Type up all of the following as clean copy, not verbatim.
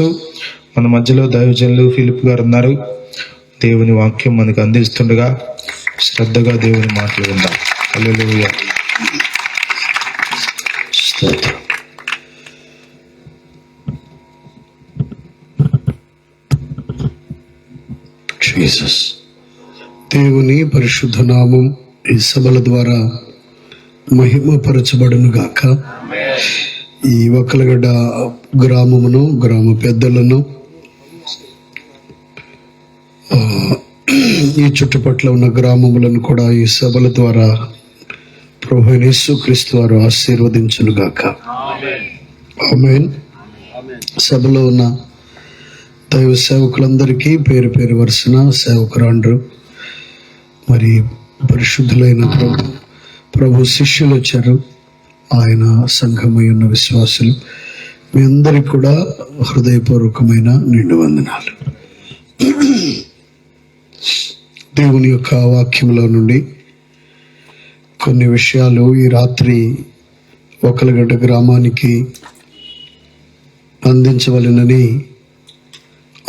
తెలియజేస్తూ మన మధ్యలో దైవజనులు ఫిలిప్ గారు ఉన్నారు. దేవుని వాక్యం మనకు అందిస్తుండగా శ్రద్ధగా దేవుని మాటలు విందాం. హల్లెలూయా. స్తోత్రం. జీసస్. దేవుని పరిశుద్ధ నామం ఈ సభల ద్వారా మహిమపరచబడును గాక. ఈ ఒక్కలగడ్డ గ్రామమును, గ్రామ పెద్దలను, ఈ చుట్టుపట్ల ఉన్న గ్రామములను కూడా ఈ సభల ద్వారా ప్రభువైన యేసుక్రీస్తు వారు ఆశీర్వదించును గాక. ఆమేన్. సభలో ఉన్న దైవ సేవకులందరికీ పేరు పేరు వరుసన సేవకురాండ్రు, మరి పరిశుద్ధులైన ప్రభు శిష్యులు వచ్చారు, ఆయన సంఘమై ఉన్న విశ్వాసులు, మీ అందరికి కూడా హృదయపూర్వకమైన నిండు వందనాలు. దేవుని యొక్క వాక్యంలో నుండి కొన్ని విషయాలు ఈ రాత్రి ఒకలగడ్డ గ్రామానికి అందించవలెనని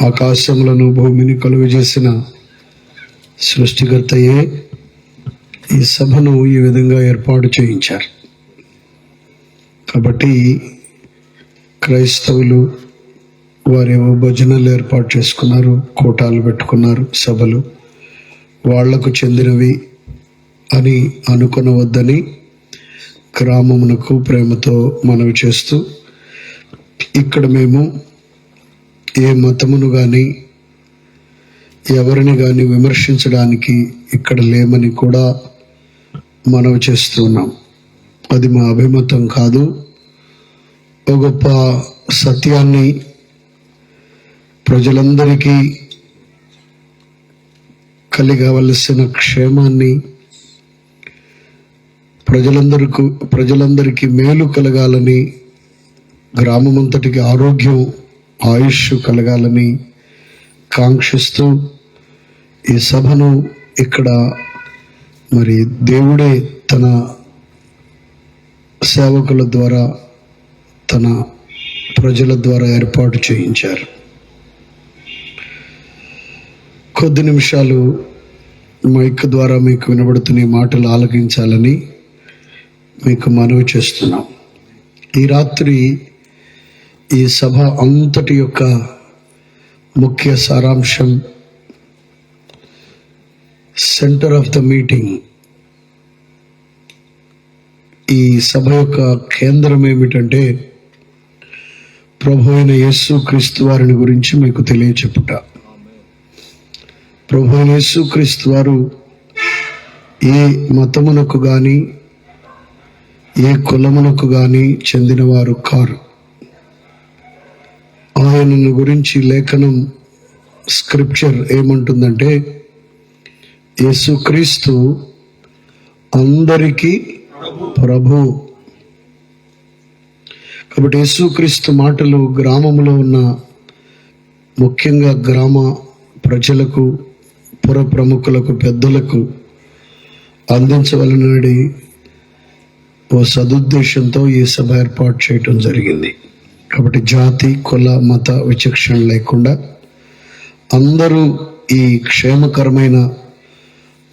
ఆకాశములను భూమిని కలుగజేసిన సృష్టికర్తయే ఈ సభను ఈ విధంగా ఏర్పాటు చేయించారు. కాబట్టి క్రైస్తవులు వారేవో భజనలు ఏర్పాటు చేసుకున్నారు, కోటాలు పెట్టుకున్నారు, సభలు వాళ్లకు చెందినవి అని అనుకొనవద్దని గ్రామమునకు ప్రేమతో మనవి చేస్తూ, ఇక్కడ మేము ఏ మతమును కానీ ఎవరిని కానీ విమర్శించడానికి ఇక్కడ లేమని కూడా మనవి చేస్తున్నాం. అది మా అభిమతం కాదు. ఒక గొప్ప సత్యాన్ని ప్రజలందరికీ కలిగవలసిన క్షేమాన్ని, ప్రజలందరికీ మేలు కలగాలని, గ్రామమంతటికి ఆరోగ్యం ఆయుష్ కలగాలని కాంక్షిస్తూ ఈ సభను ఇక్కడ మరి దేవుడే తన సేవకుల ద్వారా, తన ప్రజల ద్వారా ఏర్పాటు చేయించారు. కొద్ది నిమిషాలు మైక్ ద్వారా మీకు వినబడుతున్న మాటలు ఆలకించాలని మీకు మనవి చేస్తున్నాం. ఈ రాత్రి ఈ సభ అంతటి యొక్క ముఖ్య సారాంశం, సెంటర్ ఆఫ్ ద మీటింగ్, ఈ సభ యొక్క కేంద్రం ఏమిటంటే ప్రభు అయిన యేసుక్రీస్తు వారిని గురించి మీకు తెలియచెప్పుట. ప్రభు అయిన యేసుక్రీస్తు వారు ఏ మతమునకు కానీ ఏ కులమునకు కానీ చెందినవారు కారు. ఆయనను గురించి లేఖనం, స్క్రిప్చర్ ఏమంటుందంటే యేసుక్రీస్తు అందరికీ ప్రభు. కాబట్టి యేసుక్రీస్తు మాటలు గ్రామంలో ఉన్న ముఖ్యంగా గ్రామ ప్రజలకు, పుర ప్రముఖులకు, పెద్దలకు అందించవలనని ఓ సదుద్దేశంతో ఈ సభ ఏర్పాటు చేయటం జరిగింది. కాబట్టి జాతి, కుల, మత విచక్షణ లేకుండా అందరూ ఈ క్షేమకరమైన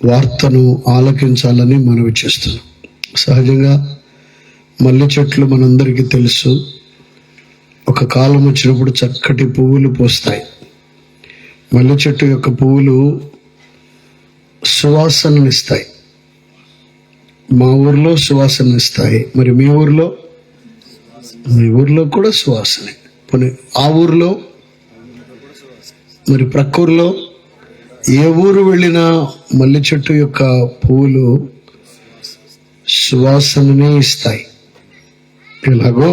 వార్తను ఆలకించాలని మనవి చేస్తున్నాం. సహజంగా మల్లె చెట్లు మనందరికీ తెలుసు, ఒక కాలం వచ్చినప్పుడు చక్కటి పువ్వులు పూస్తాయి. మల్లె చెట్టు యొక్క పువ్వులు సువాసననిస్తాయి. మా ఊర్లో సువాసననిస్తాయి. మరి మీ ఊర్లో? మీ ఊర్లో కూడా సువాసనే. ఆ ఊర్లో, మరి ప్రక్క ఊర్లో, ఏ ఊరు వెళ్ళినా మల్లె చెట్టు యొక్క పువ్వులు సువాసననే ఇస్తాయి. ఎలాగో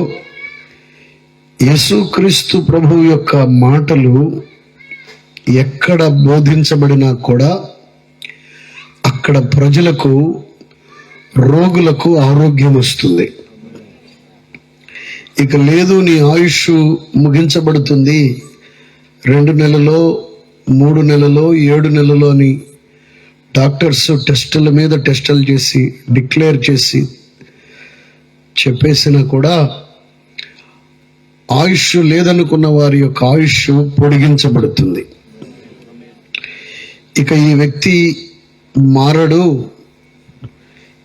యేసుక్రీస్తు ప్రభువు యొక్క మాటలు ఎక్కడ బోధించబడినా కూడా అక్కడ ప్రజలకు, రోగులకు ఆరోగ్యం వస్తుంది. ఇక లేదు, నీ ఆయుష్ ముగించబడుతుంది, 2 నెలలో, 3 నెలలో, 7 నెలలో అని డాక్టర్స్ టెస్టుల మీద టెస్టులు చేసి డిక్లేర్ చేసి చెప్పేసినా కూడా ఆయుష్ లేదనుకున్న వారి యొక్క ఆయుష్ పొడిగించబడుతుంది. ఇక ఈ వ్యక్తి మారడు,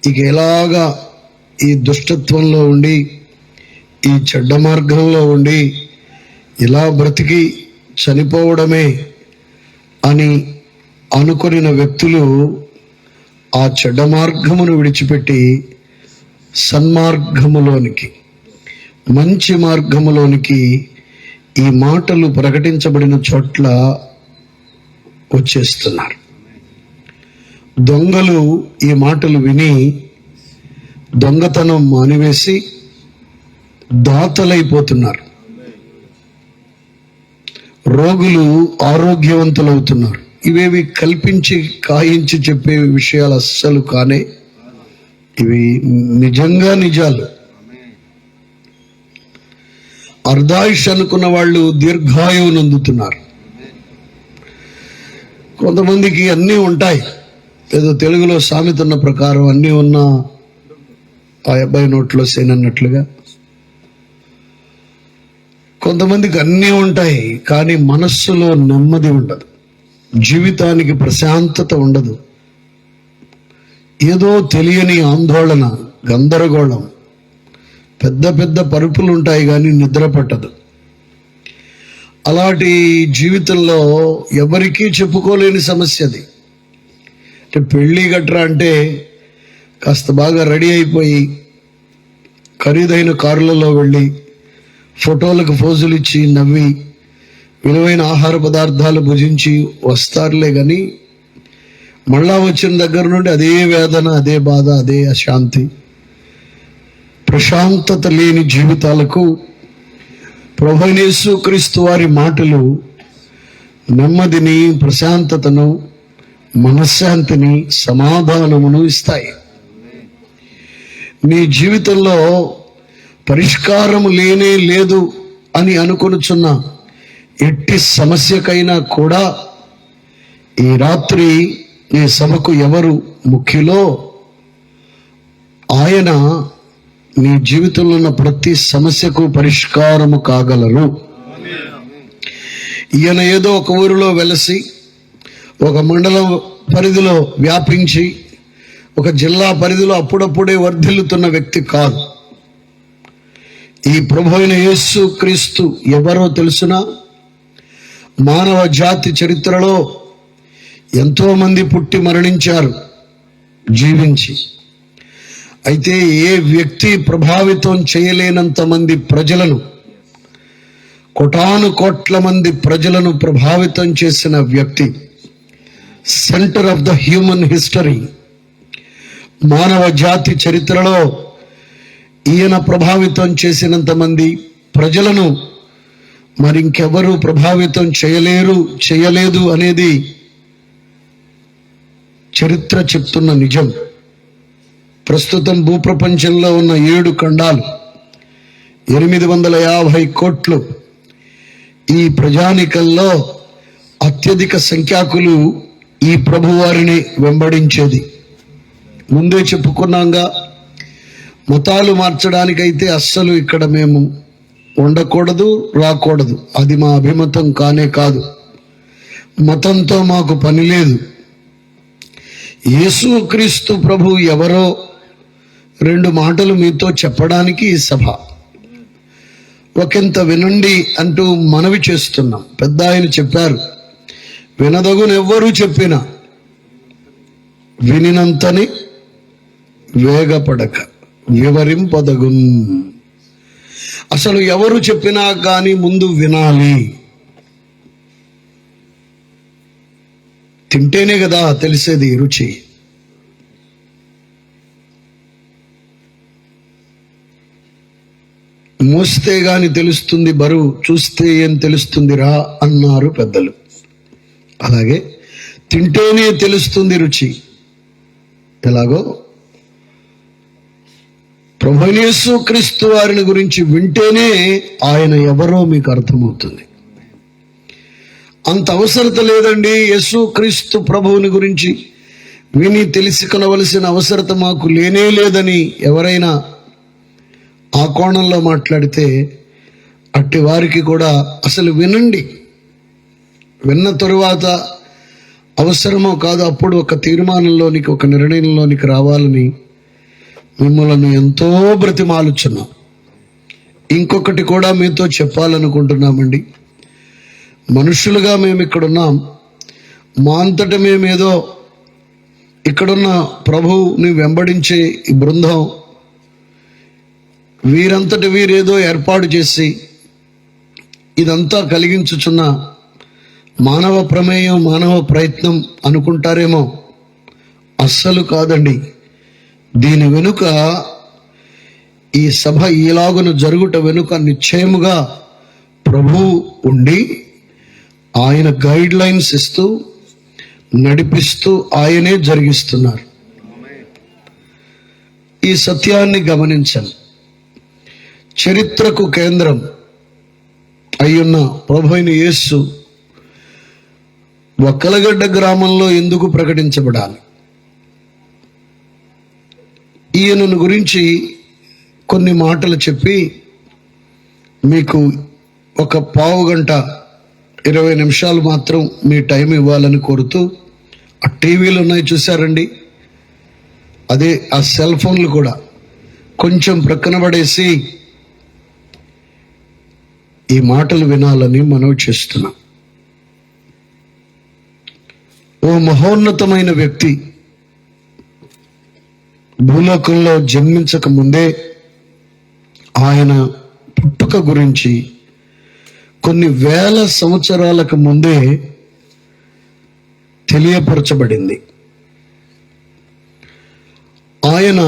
ఇక ఎలాగా ఈ దుష్టత్వంలో ఉండి, ఈ చెడ్డ మార్గంలో ఉండి ఇలా బ్రతికి చనిపోవడమే అని అనుకొనిన వ్యక్తులు ఆ చెడ్డ మార్గమును విడిచిపెట్టి సన్మార్గములోనికి, మంచి మార్గములోనికి ఈ మాటలు ప్రకటించబడిన చోట్ల వచ్చేస్తున్నారు. దొంగలు ఈ మాటలు విని దొంగతనం మానివేసి దాతలైపోతున్నారు. రోగులు ఆరోగ్యవంతులవుతున్నారు. ఇవేవి కల్పించి కాయించి చెప్పే విషయాలు అస్సలు కానే, ఇవి నిజంగా నిజాలు. అర్ధాయుష్ అనుకున్న వాళ్ళు దీర్ఘాయువును అందుతున్నారు. కొంతమందికి అన్నీ ఉంటాయి, ఏదో తెలుగులో సామెత ఉన్న ప్రకారం అన్నీ ఉన్నా ఆ అబ్బాయి నోట్లో సేనన్నట్లుగా. కొంతమందికి అన్నీ ఉంటాయి కానీ మనస్సులో నెమ్మది ఉండదు, జీవితానికి ప్రశాంతత ఉండదు. ఏదో తెలియని ఆందోళన, గందరగోళం, పెద్ద పెద్ద పరుపులు ఉంటాయి కానీ నిద్ర పట్టదు. అలాంటి జీవితంలో ఎవరికీ చెప్పుకోలేని సమస్య అది. అంటే పెళ్ళి గట్రా అంటే కాస్త బాగా రెడీ అయిపోయి ఖరీదైన కారులలో వెళ్ళి ఫోటోలకు ఫోజులు ఇచ్చి నవ్వి విలువైన ఆహార పదార్థాలు భుజించి వస్తారులే కానీ మళ్ళా వచ్చిన దగ్గర నుండి అదే వేదన, అదే బాధ, అదే అశాంతి, ప్రశాంతత లేని జీవితాలకు ప్రభువైన యేసుక్రీస్తు వారి మాటలు నెమ్మదిని, ప్రశాంతతను, మనశ్శాంతిని, సమాధానమును ఇస్తాయి. నీ జీవితంలో పరిష్కారము లేనే లేదు అని అనుకొనుచున్న ఎట్టి సమస్యకైనా కూడా ఈ రాత్రి ఈ సభకు ఎవరు ముఖ్యులో ఆయన నీ జీవితంలో ఉన్న ప్రతి సమస్యకు పరిష్కారము కాగలరు. ఈయన ఏదో ఒక ఊరిలో వెలసి, ఒక మండలం పరిధిలో వ్యాపించి, ఒక జిల్లా పరిధిలో అప్పుడప్పుడే వర్ధిల్లుతున్న వ్యక్తి కాదు. ఈ ప్రభువైన యేసుక్రీస్తు ఎవరో తెలుసునా? మానవ జాతి చరిత్రలో ఎంతో మంది పుట్టి మరణించారు జీవించి. అయితే ఏ వ్యక్తి ప్రభావితం చేయలేనంత మంది ప్రజలను, కోటాను కోట్ల మంది ప్రజలను ప్రభావితం చేసిన వ్యక్తి, centre of the human history, మానవ జాతి చరిత్రలో ఈయన ప్రభావితం చేసినంత మంది ప్రజలను మరి ఇంకెవరు ప్రభావితం చేయలేదు అనేది చరిత్ర చెప్తున్న నిజం. ప్రస్తుతం భూప్రపంచంలో ఉన్న 7 ఖండాలు, 850 కోట్లు, ఈ ప్రజానికల్లో అత్యధిక సంఖ్యాకులు ఈ ప్రభువారిని వెంబడించేది. ముందే చెప్పుకున్నాంగా, మతాలు మార్చడానికైతే అస్సలు ఇక్కడ మేము ఉండకూడదు, రాకూడదు. అది మా అభిమతం కానే కాదు. మతంతో మాకు పని లేదు. యేసుక్రీస్తు ప్రభు ఎవరో 2 మాటలు మీతో చెప్పడానికి ఈ సభ. ఒకంత వినండి అంటూ మనవి చేస్తున్నాం. పెద్ద ఆయన చెప్పారు, వినదగునెవ్వరూ చెప్పినా వినినంతని వేగపడక వివరింపదగున్. అసలు ఎవరు చెప్పినా కానీ ముందు వినాలి. తింటేనే కదా తెలిసేది రుచి. మోస్తే గాని తెలుస్తుంది బరువు, చూస్తే ఏం తెలుస్తుంది రా అన్నారు పెద్దలు. అలాగే తింటేనే తెలుస్తుంది రుచి. ఎలాగో ప్రభువైన యేసుక్రీస్తు వారిని గురించి వింటేనే ఆయన ఎవరో మీకు అర్థమవుతుంది. అంత అవసరత లేదండి, యేసుక్రీస్తు ప్రభువుని గురించి విని తెలిసి కొనవలసిన అవసరత మాకు లేనే లేదని ఎవరైనా ఆ కోణంలో మాట్లాడితే అట్టి వారికి కూడా అసలు వినండి, విన్న తరువాత అవసరమో కాదో అప్పుడు ఒక తీర్మానంలోనికి, ఒక నిర్ణయంలోనికి రావాలని మిమ్మల్ని ఎంతో బ్రతిమాలుచున్నాం. ఇంకొకటి కూడా మీతో చెప్పాలనుకుంటున్నామండి. మనుషులుగా మేము ఇక్కడున్నాం, మా అంతట మేమేదో ఇక్కడున్న ప్రభువుని వెంబడించే ఈ బృందం వీరంతటి వీరేదో ఏర్పాటు చేసి ఇదంతా కలిగించుచున్న మానవ ప్రమేయం, మానవ ప్రయత్నం అనుకుంటారేమో. అస్సలు కాదండి. దీని వెనుక, ఈ సభ ఈలాగున జరుగుట వెనుక నిశ్చయముగా ప్రభువు ఉండి ఆయన గైడ్ లైన్స్ ఇస్తూ నడిపిస్తూ ఆయనే జరిగిస్తున్నారు. ఈ సత్యాన్ని గమనించండి. చరిత్రకు కేంద్రం అయ్యున్న ప్రభువైన యేసు వక్కలగడ్డ గ్రామంలో ఎందుకు ప్రకటించబడాలి? ఈయనను గురించి కొన్ని మాటలు చెప్పి మీకు ఒక పావు గంట 20 నిమిషాలు మాత్రం మీ టైం ఇవ్వాలని కోరుతూ, ఆ టీవీలు ఉన్నాయి చూసారండి, అదే ఆ సెల్ ఫోన్లు కూడా కొంచెం ప్రక్కన పడేసి ఈ మాటలు వినాలని మనవి చేస్తున్నాం. ఓ మహోన్నతమైన వ్యక్తి భూలోకంలో జన్మించక ముందే ఆయన పుట్టుక గురించి కొన్ని వేల సంవత్సరాలకు ముందే తెలియపరచబడింది. ఆయన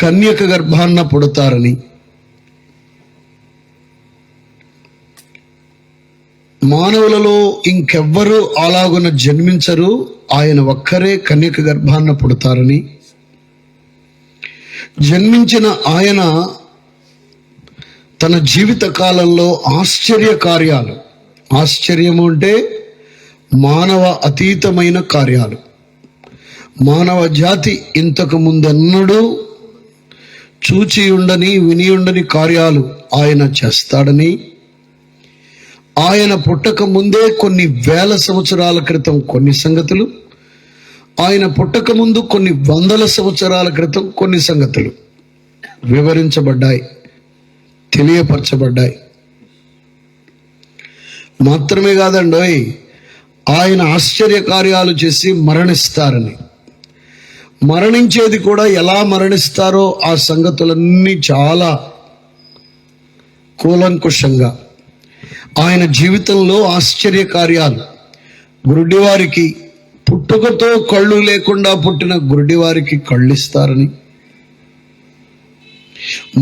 కన్యక గర్భాన్న పుడతారని, మానవులలో ఇంకెవ్వరూ అలాగున జన్మించరు, ఆయన ఒక్కరే కన్యక గర్భాన్న పుడతారని, జన్మించిన ఆయన తన జీవిత కాలంలో ఆశ్చర్య కార్యాలు, ఆశ్చర్యము అంటే మానవ అతీతమైన కార్యాలు, మానవ జాతి ఇంతకు ముందెన్నడూ చూచి ఉండని, విని ఉండని కార్యాలు ఆయన చేస్తాడని, ఆయన పుట్టక ముందే కొన్ని వేల సంవత్సరాల క్రితం కొన్ని సంగతులు, ఆయన పుట్టక ముందు కొన్ని వందల సంవత్సరాల క్రితం కొన్ని సంగతులు వివరించబడ్డాయి, తెలియపరచబడ్డాయి. మాత్రమే కాదండోయ్, ఆయన ఆశ్చర్య కార్యాలు చేసి మరణిస్తారని, మరణించేది కూడా ఎలా మరణిస్తారో ఆ సంగతులన్నీ చాలా కూలంకుషంగా, ఆయన జీవితంలో ఆశ్చర్య కార్యాలు, గురుడివారికి, పుట్టుకతో కళ్ళు లేకుండా పుట్టిన గురుడివారికి కళ్ళిస్తారని,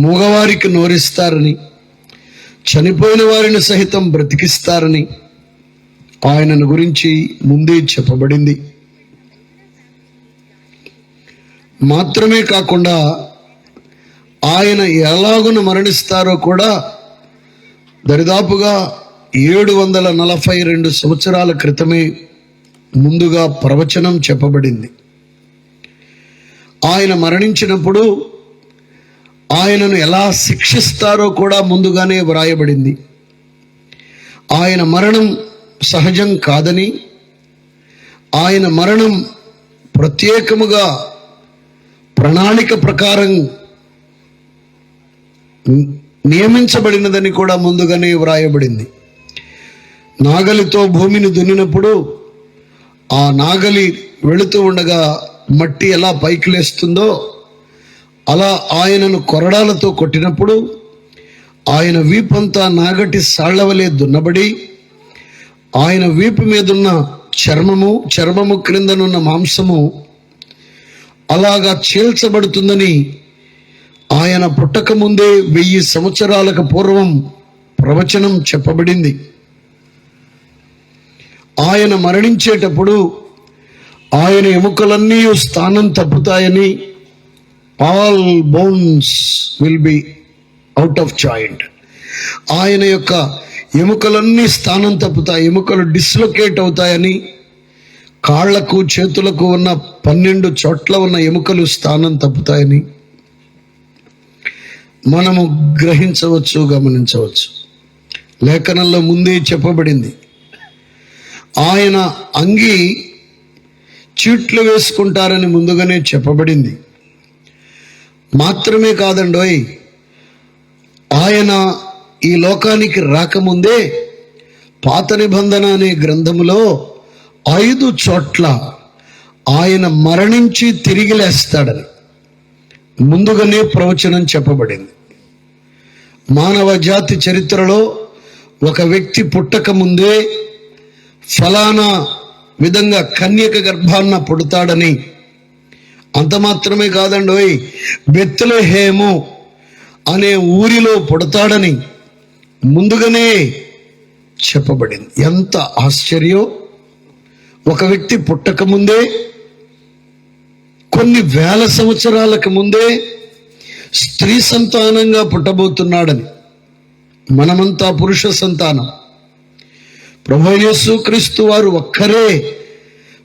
మూగవారికి నోరిస్తారని, చనిపోయిన వారిని సహితం బ్రతికిస్తారని ఆయనను గురించి ముందే చెప్పబడింది. మాత్రమే కాకుండా ఆయన ఎలాగున మరణిస్తారో కూడా దరిదాపుగా 742 సంవత్సరాల క్రితమే ముందుగా ప్రవచనం చెప్పబడింది. ఆయన మరణించినప్పుడు ఆయనను ఎలా శిక్షిస్తారో కూడా ముందుగానే వ్రాయబడింది. ఆయన మరణం సహజం కాదని, ఆయన మరణం ప్రత్యేకముగా ప్రణాళిక ప్రకారం నియమించబడినదని కూడా ముందుగానే వ్రాయబడింది. నాగలితో భూమిని దున్నినప్పుడు ఆ నాగలి వెళుతూ ఉండగా మట్టి ఎలా పైకి లేస్తుందో అలా ఆయనను కొరడాలతో కొట్టినప్పుడు ఆయన వీపంతా నాగటి సాళ్లవలే దున్నబడి, ఆయన వీపు మీదున్న చర్మము క్రిందనున్న మాంసము అలాగా చీల్చబడుతుందని ఆయన పుట్టక ముందే 1000 సంవత్సరాలకు పూర్వం ప్రవచనం చెప్పబడింది. ఆయన మరణించేటప్పుడు ఆయన ఎముకలన్నీ స్థానం తప్పుతాయని, all bones will be out of joint, ఆయన యొక్క ఎముకలన్నీ స్థానం తప్పుతాయి, ఎముకలు డిస్లొకేట్ అవుతాయని, కాళ్లకు చేతులకు ఉన్న 12 చోట్ల ఉన్న ఎముకలు స్థానం తప్పుతాయని, మనము గ్రహించవచ్చు, గమనించవచ్చు. లేఖనంలో ముందే చెప్పబడింది, ఆయన అంగి చీట్లు వేసుకుంటారని ముందుగానే చెప్పబడింది. మాత్రమే కాదండోయ్, ఆయన ఈ లోకానికి రాకముందే పాత నిబంధన అనే గ్రంథములో 5 చోట్ల ఆయన మరణించి తిరిగి లేస్తాడని ముందుగానే ప్రవచనం చెప్పబడింది. మానవ జాతి చరిత్రలో ఒక వ్యక్తి పుట్టక ముందే ఫలానా విధంగా కన్యక గర్భాన్న పుడతాడని, అంత మాత్రమే కాదండోయ్, బెత్లెహేము అనే ఊరిలో పుడతాడని ముందుగానే చెప్పబడింది. ఎంత ఆశ్చర్యం! ఒక వ్యక్తి పుట్టక ముందే, కొన్ని వేల సంవత్సరాలకు ముందే స్త్రీ సంతానంగా పుట్టబోతున్నాడని. మనమంతా పురుష సంతానం. ప్రభువైన యేసుక్రీస్తు వారు ఒక్కరే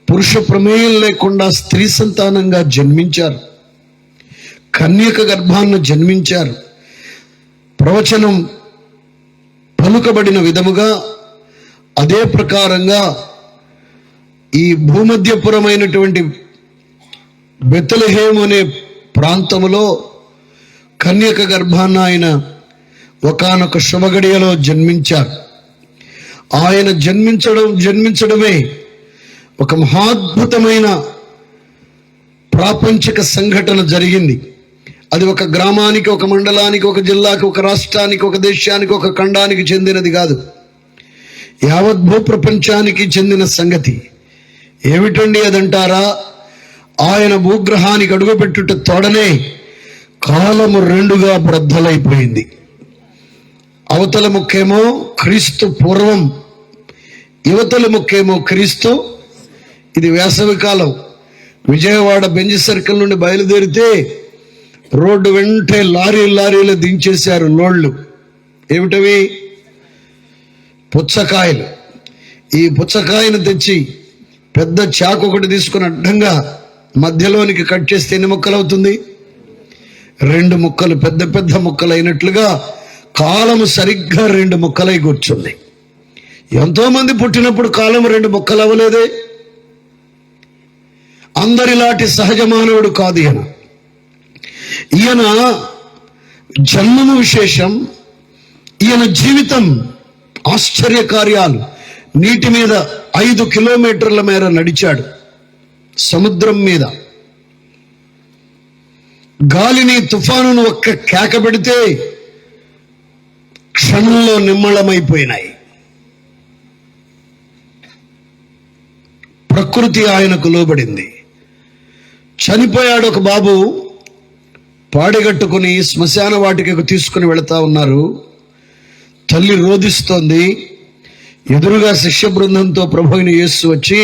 పురుష ప్రమేయం లేకుండా స్త్రీ సంతానంగా జన్మించారు, కన్యక గర్భాన్ని జన్మించారు. ప్రవచనం పలుకబడిన విధముగా అదే ప్రకారంగా ఈ భూమధ్యపురమైనటువంటి బెత్లెహేము అనే ప్రాంతములో కన్యక గర్భాన్న ఆయన ఒకానొక శుభగడియలో జన్మించారు. ఆయన జన్మించడమే ఒక మహాద్భుతమైన ప్రాపంచిక సంఘటన జరిగింది. అది ఒక గ్రామానికి, ఒక మండలానికి, ఒక జిల్లాకి, ఒక రాష్ట్రానికి, ఒక దేశానికి, ఒక ఖండానికి చెందినది కాదు. యావత్ భూప్రపంచానికి చెందిన సంగతి. ఏమిటండి అదంటారా? ఆయన భూగ్రహానికి అడుగుపెట్టుట తోడనే కాలము 2గా బ్రద్దలైపోయింది. అవతల ముక్కేమో క్రీస్తు పూర్వం, యువతల ముక్కేమో క్రీస్తు. ఇది వేసవి కాలం. విజయవాడ బెంజ్ సర్కిల్ నుండి బయలుదేరితే రోడ్డు వెంటే లారీలు దించేశారు లోళ్ళు. ఏమిటవి? పుచ్చకాయలు. ఈ పుచ్చకాయను తెచ్చి పెద్ద చాకు ఒకటి తీసుకుని అడ్డంగా మధ్యలోనికి కట్ చేస్తే ఎన్ని ముక్కలు అవుతుంది? 2 ముక్కలు, పెద్ద పెద్ద ముక్కలు అయినట్లుగా కాలము సరిగ్గా 2 ముక్కలై కూర్చుంది. ఎంతో మంది పుట్టినప్పుడు కాలం 2 ముక్కలు అవ్వలేదే. అందరిలాంటి సహజ మానవుడు కాదు ఈయన. ఈయన జన్మము విశేషం. ఈయన జీవితం ఆశ్చర్యకార్యాలు. నీటి మీద 5 కిలోమీటర్ల మేర నడిచాడు, సముద్రం మీద. గాలిని, తుఫానును ఒక్క కేక పెడితే క్షణంలో నిమ్మళమైపోయినాయి. ప్రకృతి ఆయనకు లోబడింది. చనిపోయాడు ఒక బాబు. పాడిగట్టుకుని శ్మశాన వాటికకు తీసుకుని వెళతా ఉన్నారు. తల్లి రోదిస్తోంది. ఎదురుగా శిష్య బృందంతో ప్రభువైన యేసు వచ్చి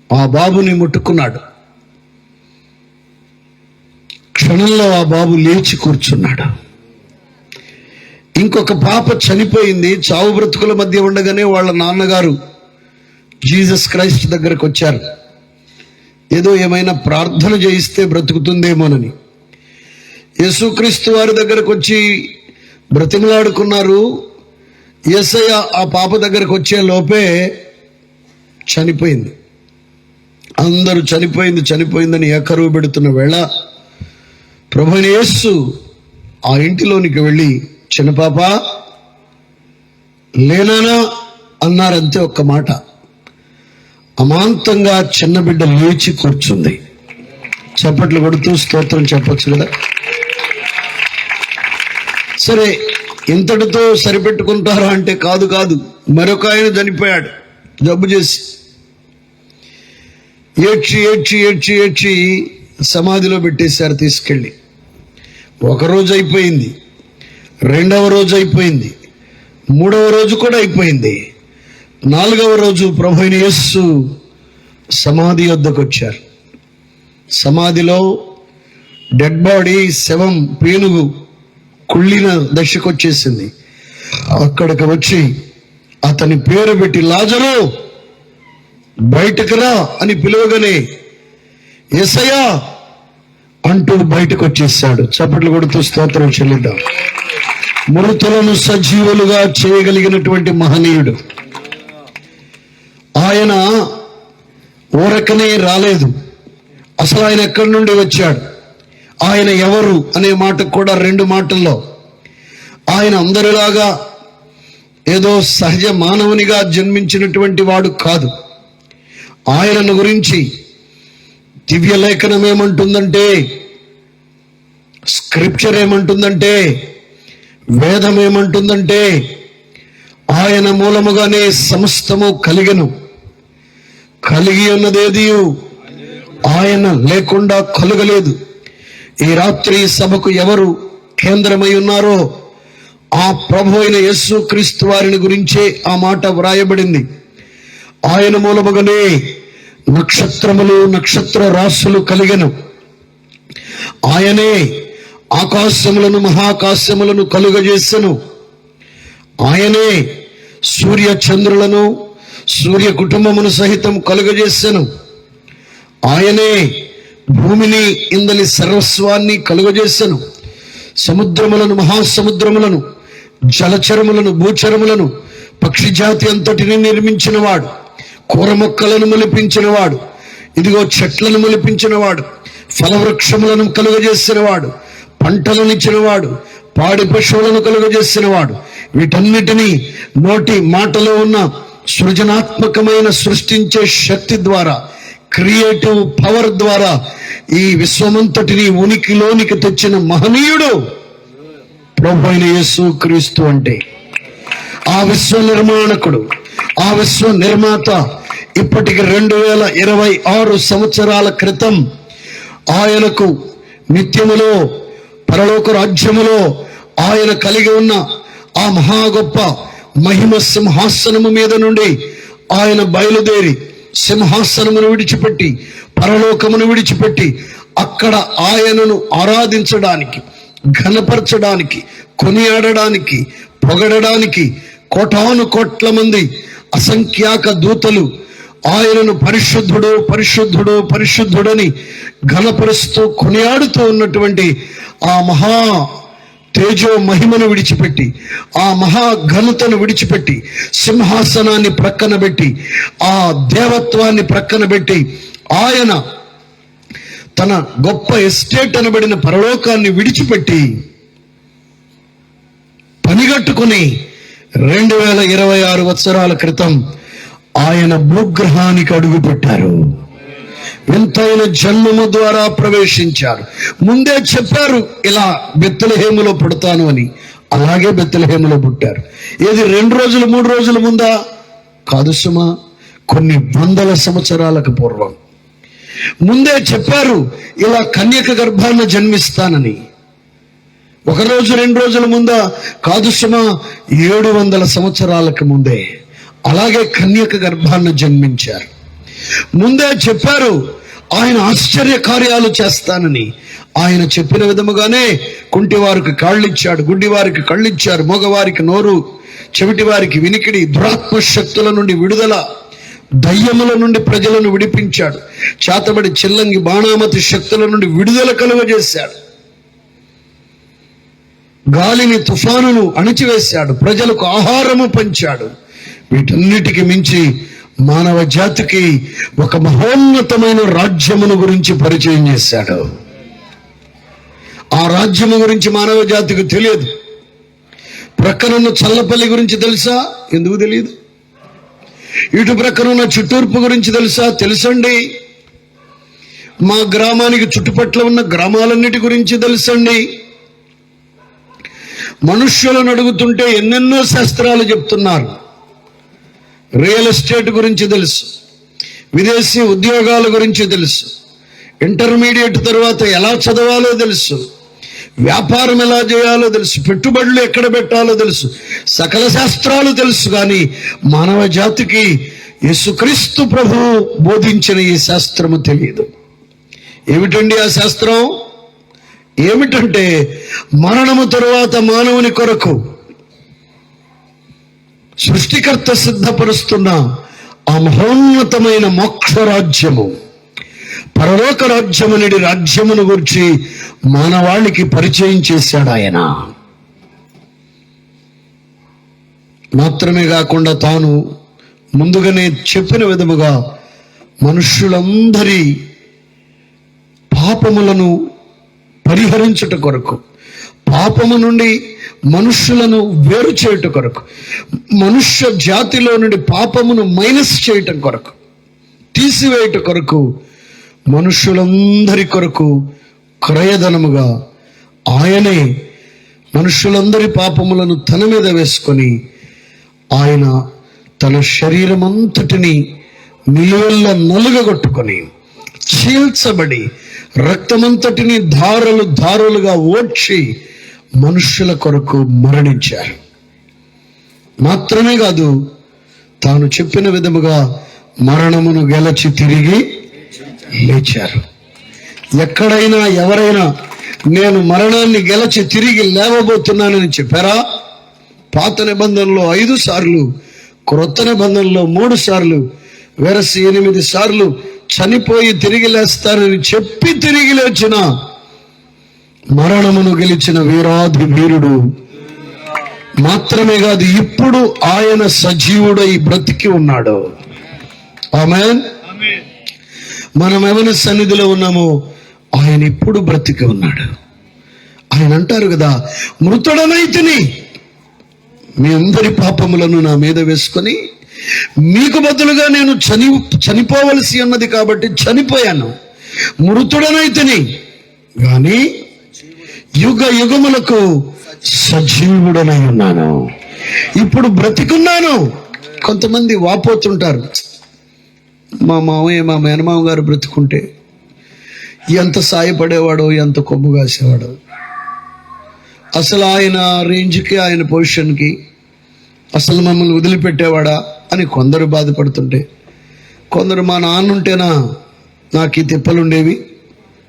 ఆ బాబుని ముట్టుకున్నాడు. క్షణంలో ఆ బాబు లేచి కూర్చున్నాడు. ఇంకొక పాప చనిపోయింది. చావు బ్రతుకుల మధ్య ఉండగానే వాళ్ళ నాన్నగారు జీసస్ క్రైస్ట్ దగ్గరకు వచ్చారు. ఏదో ఏమైనా ప్రార్థన చేయిస్తే బ్రతుకుతుందేమోనని యేసుక్రీస్తు వారి దగ్గరకు వచ్చి బ్రతిమలాడుకున్నారు. యేసయ్య ఆ పాప దగ్గరకు వచ్చే లోపే చనిపోయింది. అందరూ చనిపోయిందని ఏకరువు పెడుతున్న వేళ ప్రభువైన యేసు ఆ ఇంటిలోనికి వెళ్ళి, చిన్న పాప లేనానా అన్నారంతే. ఒక్క మాట. అమాంతంగా చిన్న బిడ్డ లేచి కూర్చుంది. చప్పట్లు కొడుతూ స్తోత్రం చెప్పొచ్చు కదా. సరే, ఇంతటితో సరిపెట్టుకుంటారా అంటే కాదు. మరొక ఆయన చనిపోయాడు జబ్బు చేసి. ఏడ్చి సమాధిలో పెట్టేశారు తీసుకెళ్ళి. 1 రోజు అయిపోయింది, 2వ రోజు అయిపోయింది, 3వ రోజు కూడా అయిపోయింది. 4వ రోజు ప్రభువైన యేసు సమాధి వద్దకు వచ్చారు. సమాధిలో డెడ్ బాడీ, శవం, పేనుగు కుళ్ళిన దశకు వచ్చేసింది. అక్కడికి వచ్చి అతని పేరు పెట్టి, లాజరు బయటకు రా అని పిలువగానే యేసయ్యా అంటూ బయటకు వచ్చేసాడు. చప్పట్లు కొడుతూ స్తోత్రం చెల్లిద్దాం. మృతులను సజీవులుగా చేయగలిగినటువంటి మహనీయుడు. ఆయన ఊరకనే రాలేదు. అసలు ఆయన ఎక్కడి నుండి వచ్చాడు, ఆయన ఎవరు అనే మాట కూడా 2 మాటల్లో. ఆయన అందరిలాగా ఏదో సహజ మానవునిగా జన్మించినటువంటి వాడు కాదు. ఆయనను గురించి దివ్య లేఖనం ఏమంటుందంటే, స్క్రిప్చర్ ఏమంటుందంటే, వేదం ఏమంటుందంటే, ఆయన మూలముగానే సమస్తము కలిగెను, కలిగి ఉన్నదేది ఆయన లేకుండా కలుగలేదు. ఈ రాత్రి సభకు ఎవరు కేంద్రమై ఉన్నారో ఆ ప్రభు అయిన యేసు క్రీస్తు వారిని గురించే ఆ మాట వ్రాయబడింది. ఆయన మూలముగానే నక్షత్రములు, నక్షత్ర రాశులు కలిగెను. ఆయనే ఆకాశములను, మహాకాశములను కలుగజేసెను. ఆయనే సూర్య చంద్రులను, సూర్య కుటుంబమును సహితం కలుగజేసెను. ఆయనే భూమిని, ఇందలి సర్వస్వాన్ని కలుగజేసెను. సముద్రములను, మహాసముద్రములను, జలచరములను, భూచరములను, పక్షి జాతి అంతటిని నిర్మించినవాడు. కూర మొక్కలను మొలిపించినవాడు. ఇదిగో చెట్లను మొలిపించినవాడు. ఫలవృక్షములను కలుగజేసినవాడు. పంటలను ఇచ్చినవాడు. పాడి పశువులను కలుగజేసినవాడు. వీటన్నిటినీ నోటి మాటలో ఉన్న సృజనాత్మకమైన సృష్టించే శక్తి ద్వారా, క్రియేటివ్ పవర్ ద్వారా ఈ విశ్వమంతటిని ఉనికిలోనికి తెచ్చిన మహనీయుడు ప్రభు అయిన యేసు క్రీస్తు. అంటే ఆ విశ్వ నిర్మాణకుడు, ఆ విశ్వ నిర్మాత ఇప్పటికి 2026 సంవత్సరాల క్రితం ఆయనకు నిత్యములో పరలోక రాజ్యములో ఆయన కలిగి ఉన్న ఆ మహా గొప్ప మహిమ సింహాసనము మీద నుండి ఆయన బయలుదేరి సింహాసనమును విడిచిపెట్టి, పరలోకమును విడిచిపెట్టి, అక్కడ ఆయనను ఆరాధించడానికి, ఘనపరచడానికి, కొనియాడడానికి, పొగడడానికి కోటాను కోట్ల మంది అసంఖ్యాక దూతలు ఆయనను పరిశుద్ధుడు, పరిశుద్ధుడు, పరిశుద్ధుడని ఘనపరుస్తూ కొనియాడుతూ ఉన్నటువంటి ఆ మహా తేజో మహిమను విడిచిపెట్టి, ఆ మహా ఘనతను విడిచిపెట్టి, సింహాసనాన్ని ప్రక్కన పెట్టి, ఆ దేవత్వాన్ని ప్రక్కన పెట్టి, ఆయన తన గొప్ప ఎస్టేట్ అనబడిన పరలోకాన్ని విడిచిపెట్టి పనిగట్టుకుని 2026 సంవత్సరాల క్రితం ఆయన భూగ్రహానికి అడుగుపెట్టారు. వింతైన జన్మము ద్వారా ప్రవేశించారు. ముందే చెప్పారు ఇలా బెత్లెహేములో పుడతాను అని. అలాగే బెత్లెహేములో పుట్టారు. ఏది 2 రోజులు 3 రోజుల ముందా కాదు సుమా, కొన్ని వందల సంవత్సరాలకు పూర్వం ముందే చెప్పారు ఇలా కన్యక గర్భాన జన్మిస్తానని. 1 రోజు 2 రోజుల ముందా కాదు సుమా, 700 సంవత్సరాలకు ముందే అలాగే కన్యక గర్భాన జన్మించారు. ముందే చెప్పారు ఆయన ఆశ్చర్య కార్యాలు చేస్తానని. ఆయన చెప్పిన విధముగానే కుంటి వారికి కాళ్ళిచ్చాడు, గుడ్డి వారికి కళ్ళిచ్చారు, మగవారికి నోరు, చెవిటి వారికి వినికిడి, దురాత్మ శక్తుల నుండి విడుదల, దయ్యముల నుండి ప్రజలను విడిపించాడు, చాతబడి చిల్లంగి బాణామతి శక్తుల నుండి విడుదల కలుగజేశాడు, గాలిని తుఫానును అణిచివేశాడు, ప్రజలకు ఆహారము పంచాడు. వీటన్నిటికి మించి మానవ జాతికి ఒక మహోన్నతమైన రాజ్యమును గురించి పరిచయం చేశాడు. ఆ రాజ్యము గురించి మానవ జాతికి తెలియదు. ప్రక్కనున్న చల్లపల్లి గురించి తెలుసా? ఎందుకు తెలియదు? ఇటు ప్రక్కనున్న చిట్టూర్పు గురించి తెలుసా? తెలుసండి. మా గ్రామానికి చుట్టుపట్ల ఉన్న గ్రామాలన్నిటి గురించి తెలుసండి. మనుష్యులను అడుగుతుంటే ఎన్నెన్నో శాస్త్రాలు చెప్తున్నారు. రియల్ ఎస్టేట్ గురించి తెలుసు, విదేశీ ఉద్యోగాల గురించి తెలుసు, ఇంటర్మీడియట్ తర్వాత ఎలా చదవాలో తెలుసు, వ్యాపారం ఎలా చేయాలో తెలుసు, పెట్టుబడులు ఎక్కడ పెట్టాలో తెలుసు, సకల శాస్త్రాలు తెలుసు. కానీ మానవ జాతికి యేసుక్రీస్తు ప్రభువు బోధించిన ఈ శాస్త్రము తెలియదు. ఏమిటండి ఆ శాస్త్రం? ఏమిటంటే మరణము తరువాత మానవుని కొరకు సృష్టికర్త సిద్ధపరుస్తున్న ఆ మహోన్నతమైన మోక్షరాజ్యము, పరలోక రాజ్యమునుడి రాజ్యమును గురించి మానవాళికి పరిచయం చేశాడు ఆయన. మాత్రమే కాకుండా తాను ముందుగానే చెప్పిన విధముగా మనుష్యులందరి పాపములను పరిహరించుట కొరకు, పాపము నుండి మనుష్యులను వేరు చేయుట కొరకు, మనుష్య జాతిలో నుండి పాపమును మైనస్ చేయటం కొరకు, తీసివేయుట కొరకు, మనుష్యులందరి కొరకు క్రయధనముగా ఆయనే మనుష్యులందరి పాపములను తన మీద వేసుకొని ఆయన తన శరీరం అంతటిని నిలువెల్ల నలుగగొట్టుకొని చీల్చబడి రక్తమంతటిని ధారలు ధారలుగా ఓడ్చి మనుష్యుల కొరకు మరణించారు. మాత్రమే కాదు, తాను చెప్పిన విధముగా మరణమును గెలచి తిరిగి లేచారు. ఎక్కడైనా ఎవరైనా నేను మరణాన్ని గెలచి తిరిగి లేవబోతున్నానని చెప్పారా? పాత నిబంధనలో 5 సార్లు, క్రొత్త నిబంధనలో 3 సార్లు, వెరసి 8 సార్లు చనిపోయి తిరిగి లేస్తానని చెప్పి తిరిగి లేచిన మరణమును గెలిచిన వీరాధి వీరుడు. మాత్రమే కాదు, ఇప్పుడు ఆయన సజీవుడై బ్రతికి ఉన్నాడు. ఆమేన్. మనం ఎవరి సన్నిధిలో ఉన్నామో ఆయన ఇప్పుడు బ్రతికి ఉన్నాడు. ఆయన అంటారు కదా, మృతుడనైతిని, మీ అందరి పాపములను నా మీద వేసుకొని మీకు బదులుగా నేను చనిపోవలసి ఉన్నది కాబట్టి చనిపోయాను. మృతుడనైతిని గాని యుగ యుగములకు సజీవుడనై ఉన్నాను. ఇప్పుడు బ్రతికున్నాను. కొంతమంది వాపోతుంటారు, మా మామయ్య, మా మేనమామ గారు బ్రతుకుంటే ఎంత సాయపడేవాడో, ఎంత కొమ్ము కాసేవాడో, అసలు ఆయన రేంజ్కి, ఆయన పొజిషన్కి అసలు మమ్మల్ని వదిలిపెట్టేవాడా అని కొందరు బాధపడుతుంటే, కొందరు మా నాన్న ఉంటేనా నాకు ఈ తిప్పలుండేవి,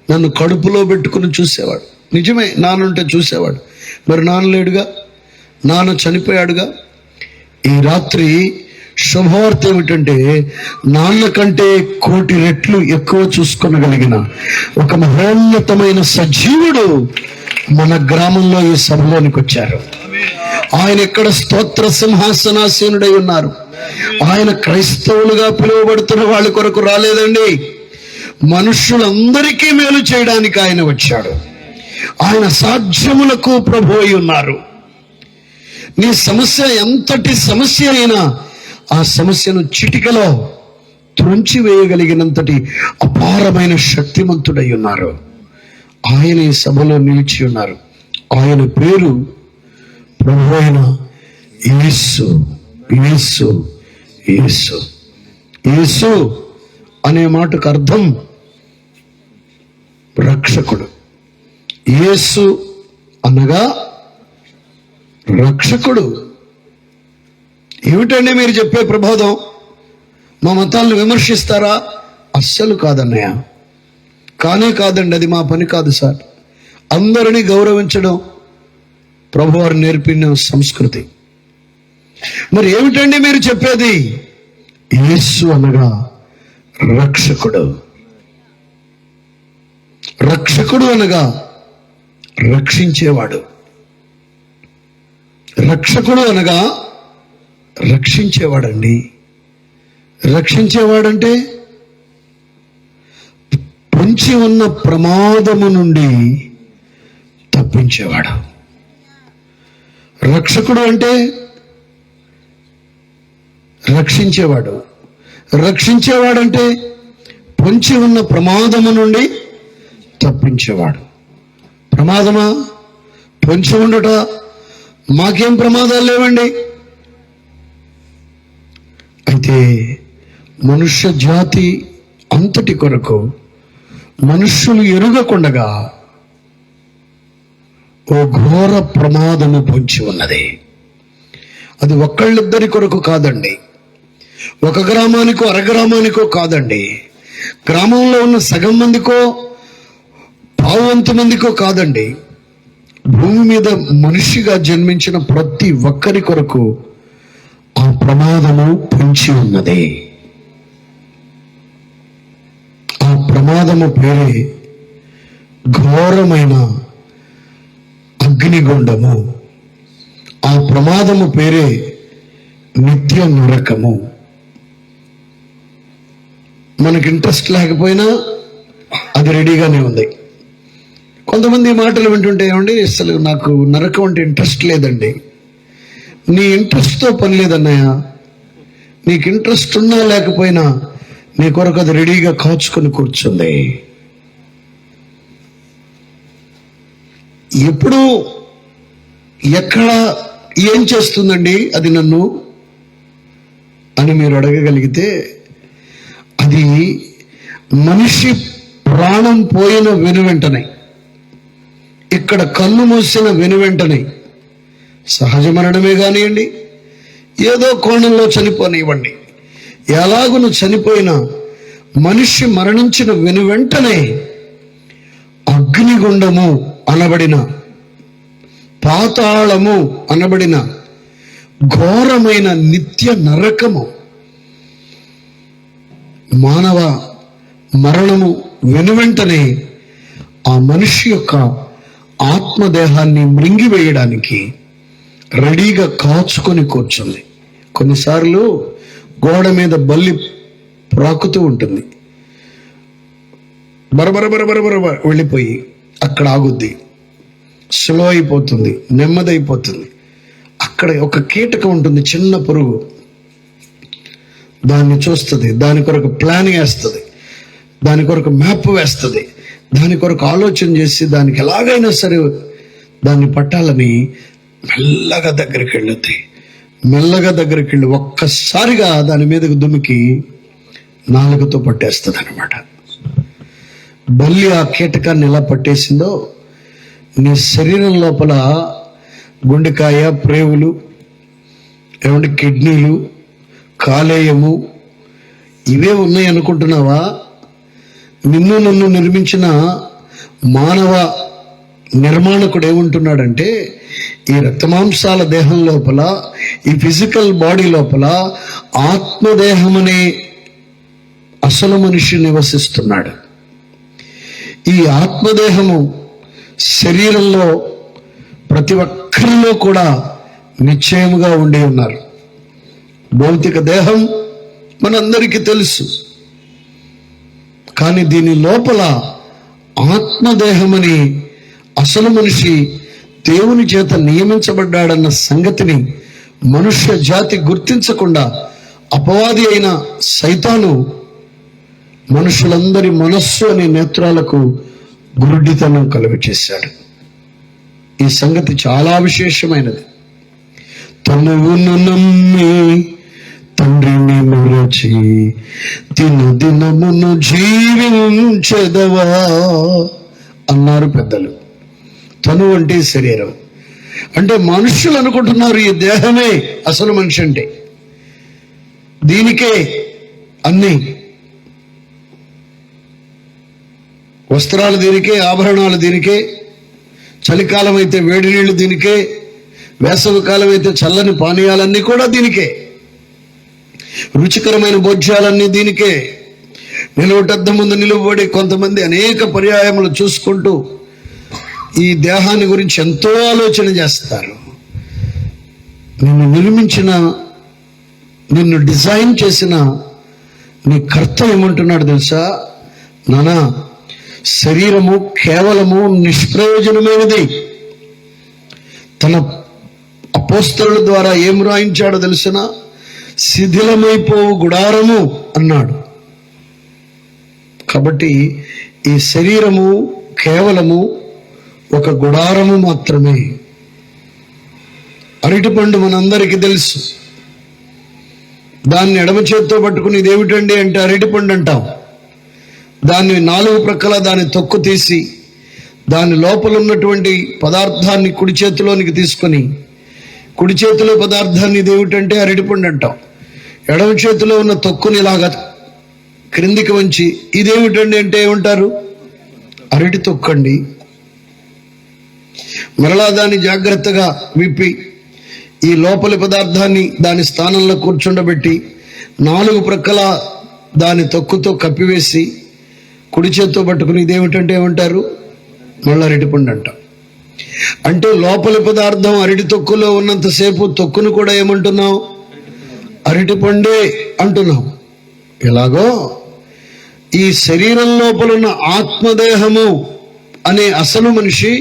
నన్ను కడుపులో పెట్టుకుని చూసేవాడు. నిజమే, నాన్నుంటే చూసేవాడు. మరి నాన్న లేడుగా, నాన్న చనిపోయాడుగా. ఈ రాత్రి శుభవార్త ఏమిటంటే, నాన్న కంటే 1,000,000 రెట్లు ఎక్కువ చూసుకోగలిగిన ఒక మహోన్నతమైన సజీవుడు మన గ్రామంలో ఈ సభలోనికి వచ్చారు. ఆయన ఇక్కడ స్తోత్ర సింహాసనాసీనుడై ఉన్నారు. ఆయన క్రైస్తవులుగా పిలువబడుతున్న వాళ్ళ కొరకు రాలేదండి, మనుష్యులందరికీ మేలు చేయడానికి ఆయన వచ్చాడు. ఆయన సాధ్యములకు ప్రభు అయి ఉన్నారు. నీ సమస్య ఎంతటి సమస్య అయినా ఆ సమస్యను చిటికలో త్రుంచి వేయగలిగినంతటి అపారమైన శక్తిమంతుడై ఉన్నారు. ఆయన ఈ సభలో నిలిచి ఉన్నారు. ఆయన పేరు ప్రభు అయిన యేసు. యేసు యేసు యేసు అనే మాటకు అర్థం రక్షకుడు. యేసు అనగా రక్షకుడు. ఏమిటండి మీరు చెప్పే ప్రబోధం? మా మతాలను విమర్శిస్తారా? అస్సలు కాదన్నయ్య, కానే కాదండి, అది మా పని కాదు సార్. అందరినీ గౌరవించడం ప్రభువారు నేర్పిన సంస్కృతి. మరి ఏమిటండి మీరు చెప్పేది? యేసు అనగా రక్షకుడు. రక్షకుడు అనగా రక్షించేవాడు. రక్షకుడు అనగా రక్షించేవాడండి. రక్షించేవాడంటే పొంచి ఉన్న ప్రమాదము నుండి తప్పించేవాడు. రక్షకుడు అంటే రక్షించేవాడు. రక్షించేవాడంటే పొంచి ఉన్న ప్రమాదము నుండి తప్పించేవాడు. ప్రమాదమా? పొంచి ఉండట. మాకేం ప్రమాదాలు లేవండి. అయితే మనుష్య జాతి అంతటి కొరకు మనుష్యులు ఎరుగకుండగా ఓ ఘోర ప్రమాదము పొంచి ఉన్నది. అది ఒక్కళ్ళిద్దరి కొరకు కాదండి, ఒక గ్రామానికో అరగ్రామానికో కాదండి, గ్రామంలో ఉన్న సగం మందికో 1/2 మందికో కాదండి. భూమి మీద మనిషిగా జన్మించిన ప్రతి ఒక్కరి కొరకు ఆ ప్రమాదము పొంచి ఉన్నది. ఆ ప్రమాదం ప్రమాదము పేరే ఘోరమైన అగ్నిగుండము. ఆ ప్రమాదము పేరే నిత్య నరకము. మనకి ఇంట్రెస్ట్ లేకపోయినా అది రెడీగానే ఉంది. కొంతమంది మాటలు వింటుంటే, ఏమండి అసలు నాకు నరకం అంటే ఇంట్రెస్ట్ లేదండి. నీ ఇంట్రెస్ట్తో పని లేదన్నయ్య. నీకు ఇంట్రెస్ట్ ఉన్నా లేకపోయినా నీ కొరకు అది రెడీగా కాచుకొని కూర్చుంది. ఎప్పుడు ఎక్కడ ఏం చేస్తుందండి అది నన్ను అని మీరు అడగగలిగితే, అది మనిషి ప్రాణం పోయిన వెనువెంటనే, ఇక్కడ కన్ను మూసిన వెనువెంటనే, సహజ మరణమే కానివ్వండి, ఏదో కోణంలో చనిపోనివ్వండి, ఎలాగును చనిపోయిన మనిషి మరణించిన వెనువెంటనే అగ్నిగుండము అనబడిన, పాతాళము అనబడిన ఘోరమైన నిత్య నరకము, మానవ మరణము వెనువెంటనే ఆ మనిషి యొక్క ఆత్మదేహాన్ని మృంగివేయడానికి రెడీగా కాచుకొని కూర్చుంది. కొన్నిసార్లు గోడ మీద బల్లి ప్రాకుతూ ఉంటుంది. బరబర వెళ్ళిపోయి అక్కడ ఆగుద్ది, స్లో అయిపోతుంది, నెమ్మదైపోతుంది. అక్కడ ఒక కీటకం ఉంటుంది, చిన్న పురుగు. దాన్ని చూస్తుంది, దాని కొరకు ప్లాన్ వేస్తుంది, దాని కొరకు మ్యాప్ వేస్తుంది, దాని కొరకు ఆలోచన చేసి దానికి ఎలాగైనా సరే దాన్ని పట్టాలని మెల్లగా దగ్గరికి వెళ్ళుద్ది. మెల్లగా దగ్గరికి వెళ్ళి ఒక్కసారిగా దాని మీదకు దుమికి నాలుగుతో పట్టేస్తుంది అనమాట. బల్లి ఆ కీటకాన్ని ఎలా పట్టేసిందో, నీ శరీరం లోపల గుండెకాయ, ప్రేవులు, ఏమంటే కిడ్నీలు, కాలేయము ఇవే ఉన్నాయి అనుకుంటున్నావా? నిన్ను నన్ను నిర్మించిన మానవ నిర్మాణకుడు ఏమంటున్నాడంటే, ఈ రక్తమాంసాల దేహం లోపల, ఈ ఫిజికల్ బాడీ లోపల ఆత్మదేహం అనే అసలు మనిషి నివసిస్తున్నాడు. ఈ ఆత్మదేహము శరీరంలో ప్రతి ఒక్కరిలో కూడా నిశ్చయముగా ఉండి ఉన్నారు. భౌతిక దేహం మనందరికీ తెలుసు, కానీ దీని లోపల ఆత్మదేహమని అసలు మనిషి దేవుని చేత నియమించబడ్డాడన్న సంగతిని మనుష్య జాతి గుర్తించకుండా అపవాది అయిన సైతాను మనుషులందరి మనస్సు అనే నేత్రాలకు గురుడితనం కలుగచేశాడు. ఈ సంగతి చాలా విశేషమైనది. తనువును నమ్మి తండ్రిని మరచి దినమును జీవించెదవా అన్నారు పెద్దలు. తను అంటే శరీరం. అంటే మనుషులు అనుకుంటున్నారు ఈ దేహమే అసలు మనిషి అంటే. దీనికే అన్నీ వస్త్రాలు దీనికే, ఆభరణాలు దీనికే, చలికాలం అయితే వేడి నీళ్లు దీనికే, వేసవి కాలం అయితే చల్లని పానీయాలన్నీ కూడా దీనికే, రుచికరమైన భోజ్యాలన్నీ దీనికే. నిలువటద్దం ముందు నిలువబడి కొంతమంది అనేక పర్యాయములు చూసుకుంటూ ఈ దేహాన్ని గురించి ఎంతో ఆలోచన చేస్తారు. నిన్ను నిర్మించిన, నిన్ను డిజైన్ చేసిన నీ కర్త ఏమంటున్నాడు తెలుసా? నానా, శరీరము కేవలము నిష్ప్రయోజనమైనది. తన అపోస్తలుల ద్వారా ఏం రాయించాడో తెలిసిన? శిథిలమైపోవు గుడారము అన్నాడు. కాబట్టి ఈ శరీరము కేవలము ఒక గుడారము మాత్రమే. అరటిపండు మనందరికీ తెలుసు. దాన్ని ఎడమ చేత్తో పట్టుకుని ఇదేమిటండి అంటే అరటిపండు అంటాం. దాన్ని నాలుగు ప్రక్కల దాని తొక్కు తీసి దాని లోపల ఉన్నటువంటి పదార్థాన్ని కుడి చేతిలోనికి తీసుకొని, కుడి చేతిలో పదార్థాన్ని ఇదేమిటంటే అరటిపండు అంటాం. ఎడమ చేతిలో ఉన్న తొక్కుని ఇలాగా క్రిందికి వంచి ఇదేమిటండి అంటే ఏమంటారు? అరటి తొక్కండి. మరలా దాన్ని జాగ్రత్తగా విప్పి ఈ లోపలి పదార్థాన్ని దాని స్థానంలో కూర్చుండబెట్టి నాలుగు ప్రక్కల దాని తొక్కుతో కప్పివేసి కుడి చేత్తో పట్టుకుని ఇదేమిటంటే ఏమంటారు? మళ్ళీ అరటిపండు అంటాం. అంటే లోపలి పదార్థం అరటి తొక్కులో ఉన్నంతసేపు తొక్కును కూడా ఏమంటున్నాం? అరటిపండే అంటున్నాం. ఎలాగో ఈ శరీరం లోపల ఉన్న ఆత్మదేహము అనే అసలు మనిషి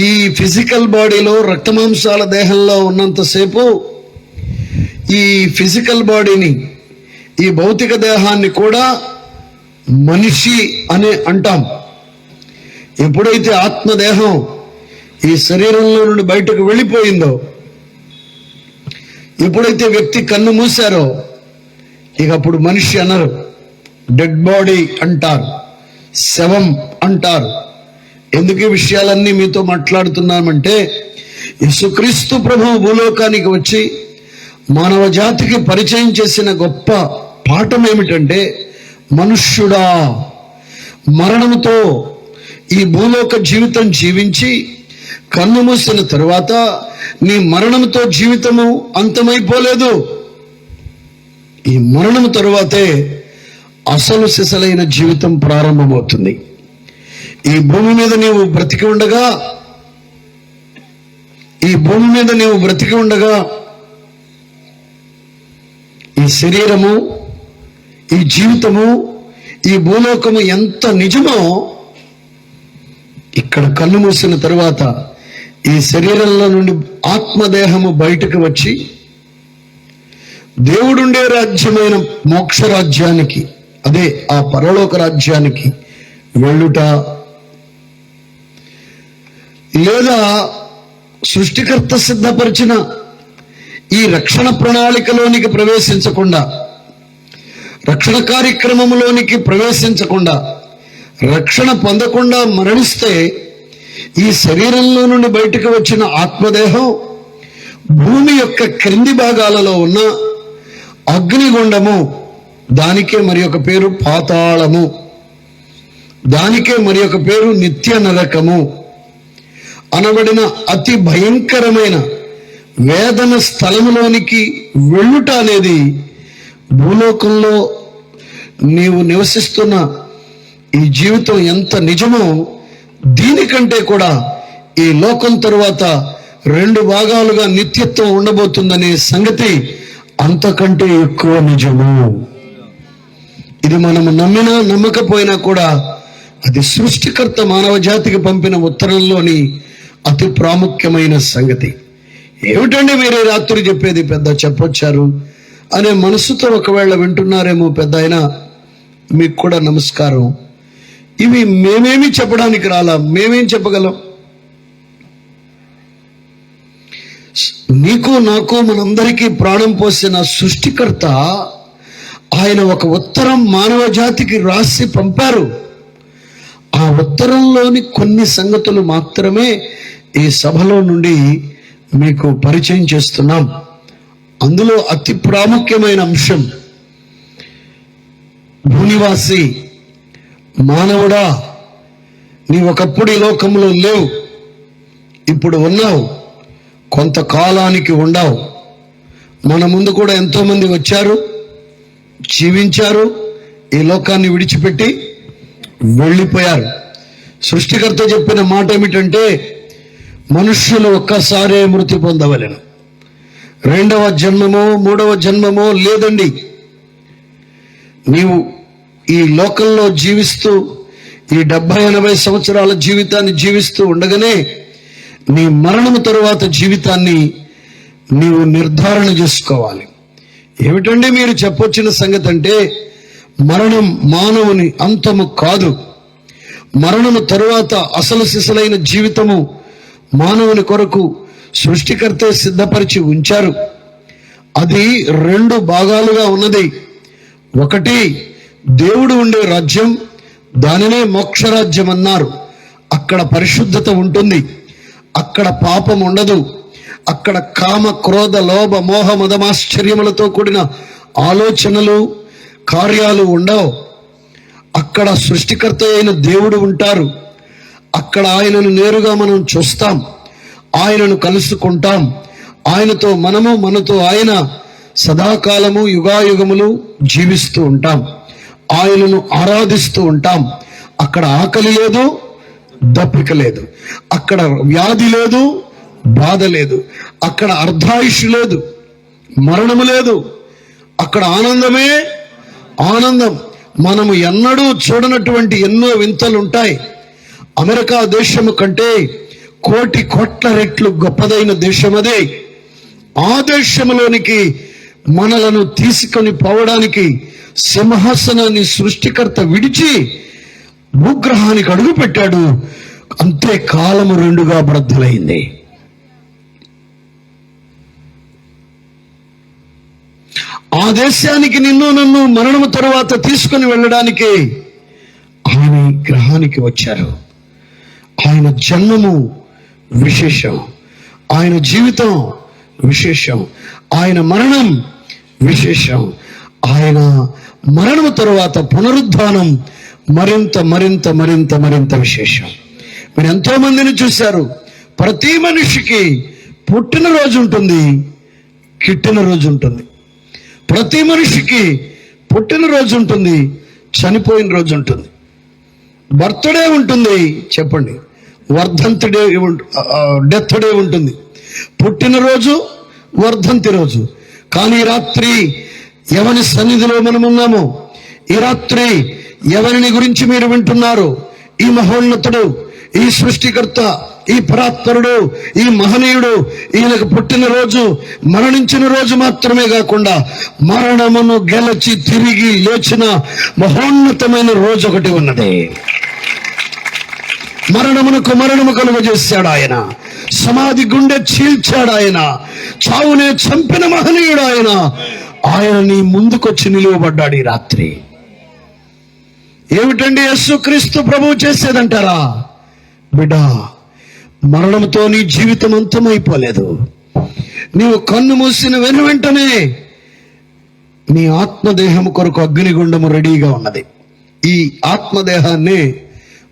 ఈ ఫిజికల్ బాడీలో రక్తమాంసాల దేహంలో ఉన్నంతసేపు ఈ ఫిజికల్ బాడీని, ఈ భౌతిక దేహాన్ని కూడా మనిషి అనే అంటాం. ఎప్పుడైతే ఆత్మదేహం ఈ శరీరంలో నుండి బయటకు వెళ్ళిపోయిందో, ఎప్పుడైతే వ్యక్తి కన్ను మూశారో, ఇక అప్పుడు మనిషి అనరు, డెడ్ బాడీ అంటారు, శవం అంటారు. ఎందుకు ఈ విషయాలన్నీ మీతో మాట్లాడుతున్నామంటే, యేసుక్రీస్తు ప్రభువు భూలోకానికి వచ్చి మానవ జాతికి పరిచయం చేసిన గొప్ప పాఠం ఏమిటంటే, మనుష్యుడా, మరణంతో ఈ భూలోక జీవితం జీవించి కన్ను మూసిన తరువాత నీ మరణంతో జీవితము అంతమైపోలేదు. ఈ మరణం తరువాతే అసలు సిసలైన జీవితం ప్రారంభమవుతుంది. ఈ భూమి మీద నీవు బ్రతికి ఉండగా ఈ శరీరము, ఈ జీవితము, ఈ భూలోకము ఎంత నిజమో, ఇక్కడ కన్ను మూసిన తరువాత ఈ శరీరంలో నుండి ఆత్మదేహము బయటకు వచ్చి దేవుడుండే రాజ్యమైన మోక్ష రాజ్యానికి, అదే ఆ పరలోక రాజ్యానికి వెళ్ళుట, లేదా సృష్టికర్త సిద్ధపరిచిన ఈ రక్షణ ప్రణాళికలోనికి ప్రవేశించకుండా, రక్షణ కార్యక్రమంలోనికి ప్రవేశించకుండా, రక్షణ పొందకుండా మరణిస్తే ఈ శరీరంలో నుండి బయటకు వచ్చిన ఆత్మదేహం భూమి యొక్క క్రింది భాగాలలో ఉన్న అగ్నిగుండము, దానికే మరి ఒక పేరు పాతాళము, దానికే మరి ఒక పేరు నిత్య నరకము అనబడిన అతి భయంకరమైన వేదన స్థలములోనికి వెళ్ళుట అనేది భూలోకంలో నీవు నివసిస్తున్న ఈ జీవితం ఎంత నిజమో, దీనికంటే కూడా ఈ లోకం తరువాత 2 భాగాలుగా నిత్యత్వం ఉండబోతుందనే సంగతి అంతకంటే ఎక్కువ నిజము. ఇది మనము నమ్మినా నమ్మకపోయినా కూడా అది సృష్టికర్త మానవ జాతికి పంపిన ఉత్తరంలోని అతి ప్రాముఖ్యమైన సంగతి. ఏమిటండి మీరు రాత్రి చెప్పేది పెద్ద చెప్పొచ్చారు అనే మనసుతో ఒకవేళ వింటున్నారేమో పెద్ద అయినా, మీకు కూడా నమస్కారం. ఇవి మేమేమి చెప్పడానికి రాలా, మేమేం చెప్పగలం? నీకు నాకు మనందరికీ ప్రాణం పోసిన సృష్టికర్త ఆయన ఒక ఉత్తరం మానవ జాతికి రాసి పంపారు. ఆ ఉత్తరంలోని కొన్ని సంగతులు మాత్రమే ఈ సభలో నుండి మీకు పరిచయం చేస్తున్నాం. అందులో అతి ప్రాముఖ్యమైన అంశం, భూనివాసి మానవుడా, నీ ఒకప్పుడు ఈ లోకంలో లేవు, ఇప్పుడు ఉన్నావు, కొంతకాలానికి ఉండావు. మన ముందు కూడా ఎంతో మంది వచ్చారు, జీవించారు, ఈ లోకాన్ని విడిచిపెట్టి వెళ్ళిపోయారు. సృష్టికర్త చెప్పిన మాట ఏమిటంటే, మనుష్యులు ఒక్కసారే మృతి పొందవలెను, 2వ జన్మమో 3వ జన్మమో లేదండి. నీవు ఈ లోకంలో జీవిస్తూ ఈ 70-80 సంవత్సరాల జీవితాన్ని జీవిస్తూ ఉండగానే నీ మరణం తరువాత జీవితాన్ని నీవు నిర్ధారణ చేసుకోవాలి. ఏమిటండి మీరు చెప్పొచ్చిన సంగతి అంటే, మరణం మానవుని అంతము కాదు. మరణము తరువాత అసలు సిసలైన జీవితము మానవుని కొరకు సృష్టికర్తే సిద్ధపరిచి ఉంచారు. అది 2 భాగాలుగా ఉన్నది. ఒకటి దేవుడు ఉండే రాజ్యం, దానినే మోక్షరాజ్యం అన్నారు. అక్కడ పరిశుద్ధత ఉంటుంది, అక్కడ పాపం ఉండదు, అక్కడ కామ క్రోధ లోభ మోహ మదమాశ్చర్యములతో కూడిన ఆలోచనలు కార్యాలు ఉండవు. అక్కడ సృష్టికర్త అయిన దేవుడు ఉంటారు. అక్కడ ఆయనను నేరుగా మనం చూస్తాం, ఆయనను కలుసుకుంటాం, ఆయనతో మనతో ఆయన సదాకాలము యుగాయుగములు జీవిస్తూ ఉంటాం. ఆయనను ఆరాధిస్తూ ఉంటాం. అక్కడ ఆకలి లేదు, దప్పిక లేదు, అక్కడ వ్యాధి లేదు, బాధ లేదు, అక్కడ అర్ధాయుష్ లేదు, మరణము లేదు, అక్కడ ఆనందమే ఆనందం. మనము ఎన్నడూ చూడనటువంటి ఎన్నో వింతలు ఉంటాయి. అమెరికా దేశము కంటే కోటి కోట్ల రెట్లు గొప్పదైన దేశం అదే. ఆ దేశంలోనికి మనలను తీసుకొని పోవడానికి సింహాసనాన్ని సృష్టికర్త విడిచి భూగ్రహానికి అడుగు పెట్టాడు. అంతే, కాలము రెండుగా బద్దలైంది. ఆ దేశానికి నిన్ను నన్ను మరణము తరువాత తీసుకుని వెళ్ళడానికి ఆయన గ్రహానికి వచ్చారు. ఆయన జన్మము విశేషం, ఆయన జీవితం విశేషం, ఆయన మరణం విశేషం, ఆయన మరణము తరువాత పునరుద్ధానం మరింత మరింత మరింత మరింత విశేషం. మీరు ఎంతో మందిని చూశారు. ప్రతి మనిషికి పుట్టినరోజు ఉంటుంది, గిట్టిన రోజు ఉంటుంది. ప్రతి మనిషికి పుట్టినరోజు ఉంటుంది, చనిపోయిన రోజు ఉంటుంది. బర్త్డే ఉంటుంది, చెప్పండి, వర్ధంతి డే, డెత్ డే ఉంటుంది. పుట్టినరోజు, వర్ధంతి రోజు. కానీ ఈ రాత్రి ఎవరి సన్నిధిలో మనం ఉన్నామో, ఈ రాత్రి ఎవరిని గురించి మీరు వింటున్నారు? ఈ మహోన్నతుడు, ఈ సృష్టికర్త, ఈ పరాత్పరుడు, ఈ మహనీయుడు, ఈయనకు పుట్టినరోజు, మరణించిన రోజు మాత్రమే కాకుండా మరణమును గెలచి తిరిగి లేచిన మహోన్నతమైన రోజు ఒకటి ఉన్నది. మరణమునకు మరణము కలుగజేశాడు ఆయన. సమాధి గుండె చీల్చాడు ఆయన. చావునే చంపిన మహనీయుడు ఆయన. ఆయన నీ ముందుకొచ్చి నిలువబడ్డాడు ఈ రాత్రి. ఏమిటండి యేసుక్రీస్తు ప్రభువు చేసేదంటారా? బిడ్డా, మరణంతో నీ జీవితం అంతమైపోలేదు. నీవు కన్ను మూసిన వెంటనే నీ ఆత్మదేహము కొరకు అగ్నిగుండము రెడీగా ఉన్నది. ఈ ఆత్మదేహాన్ని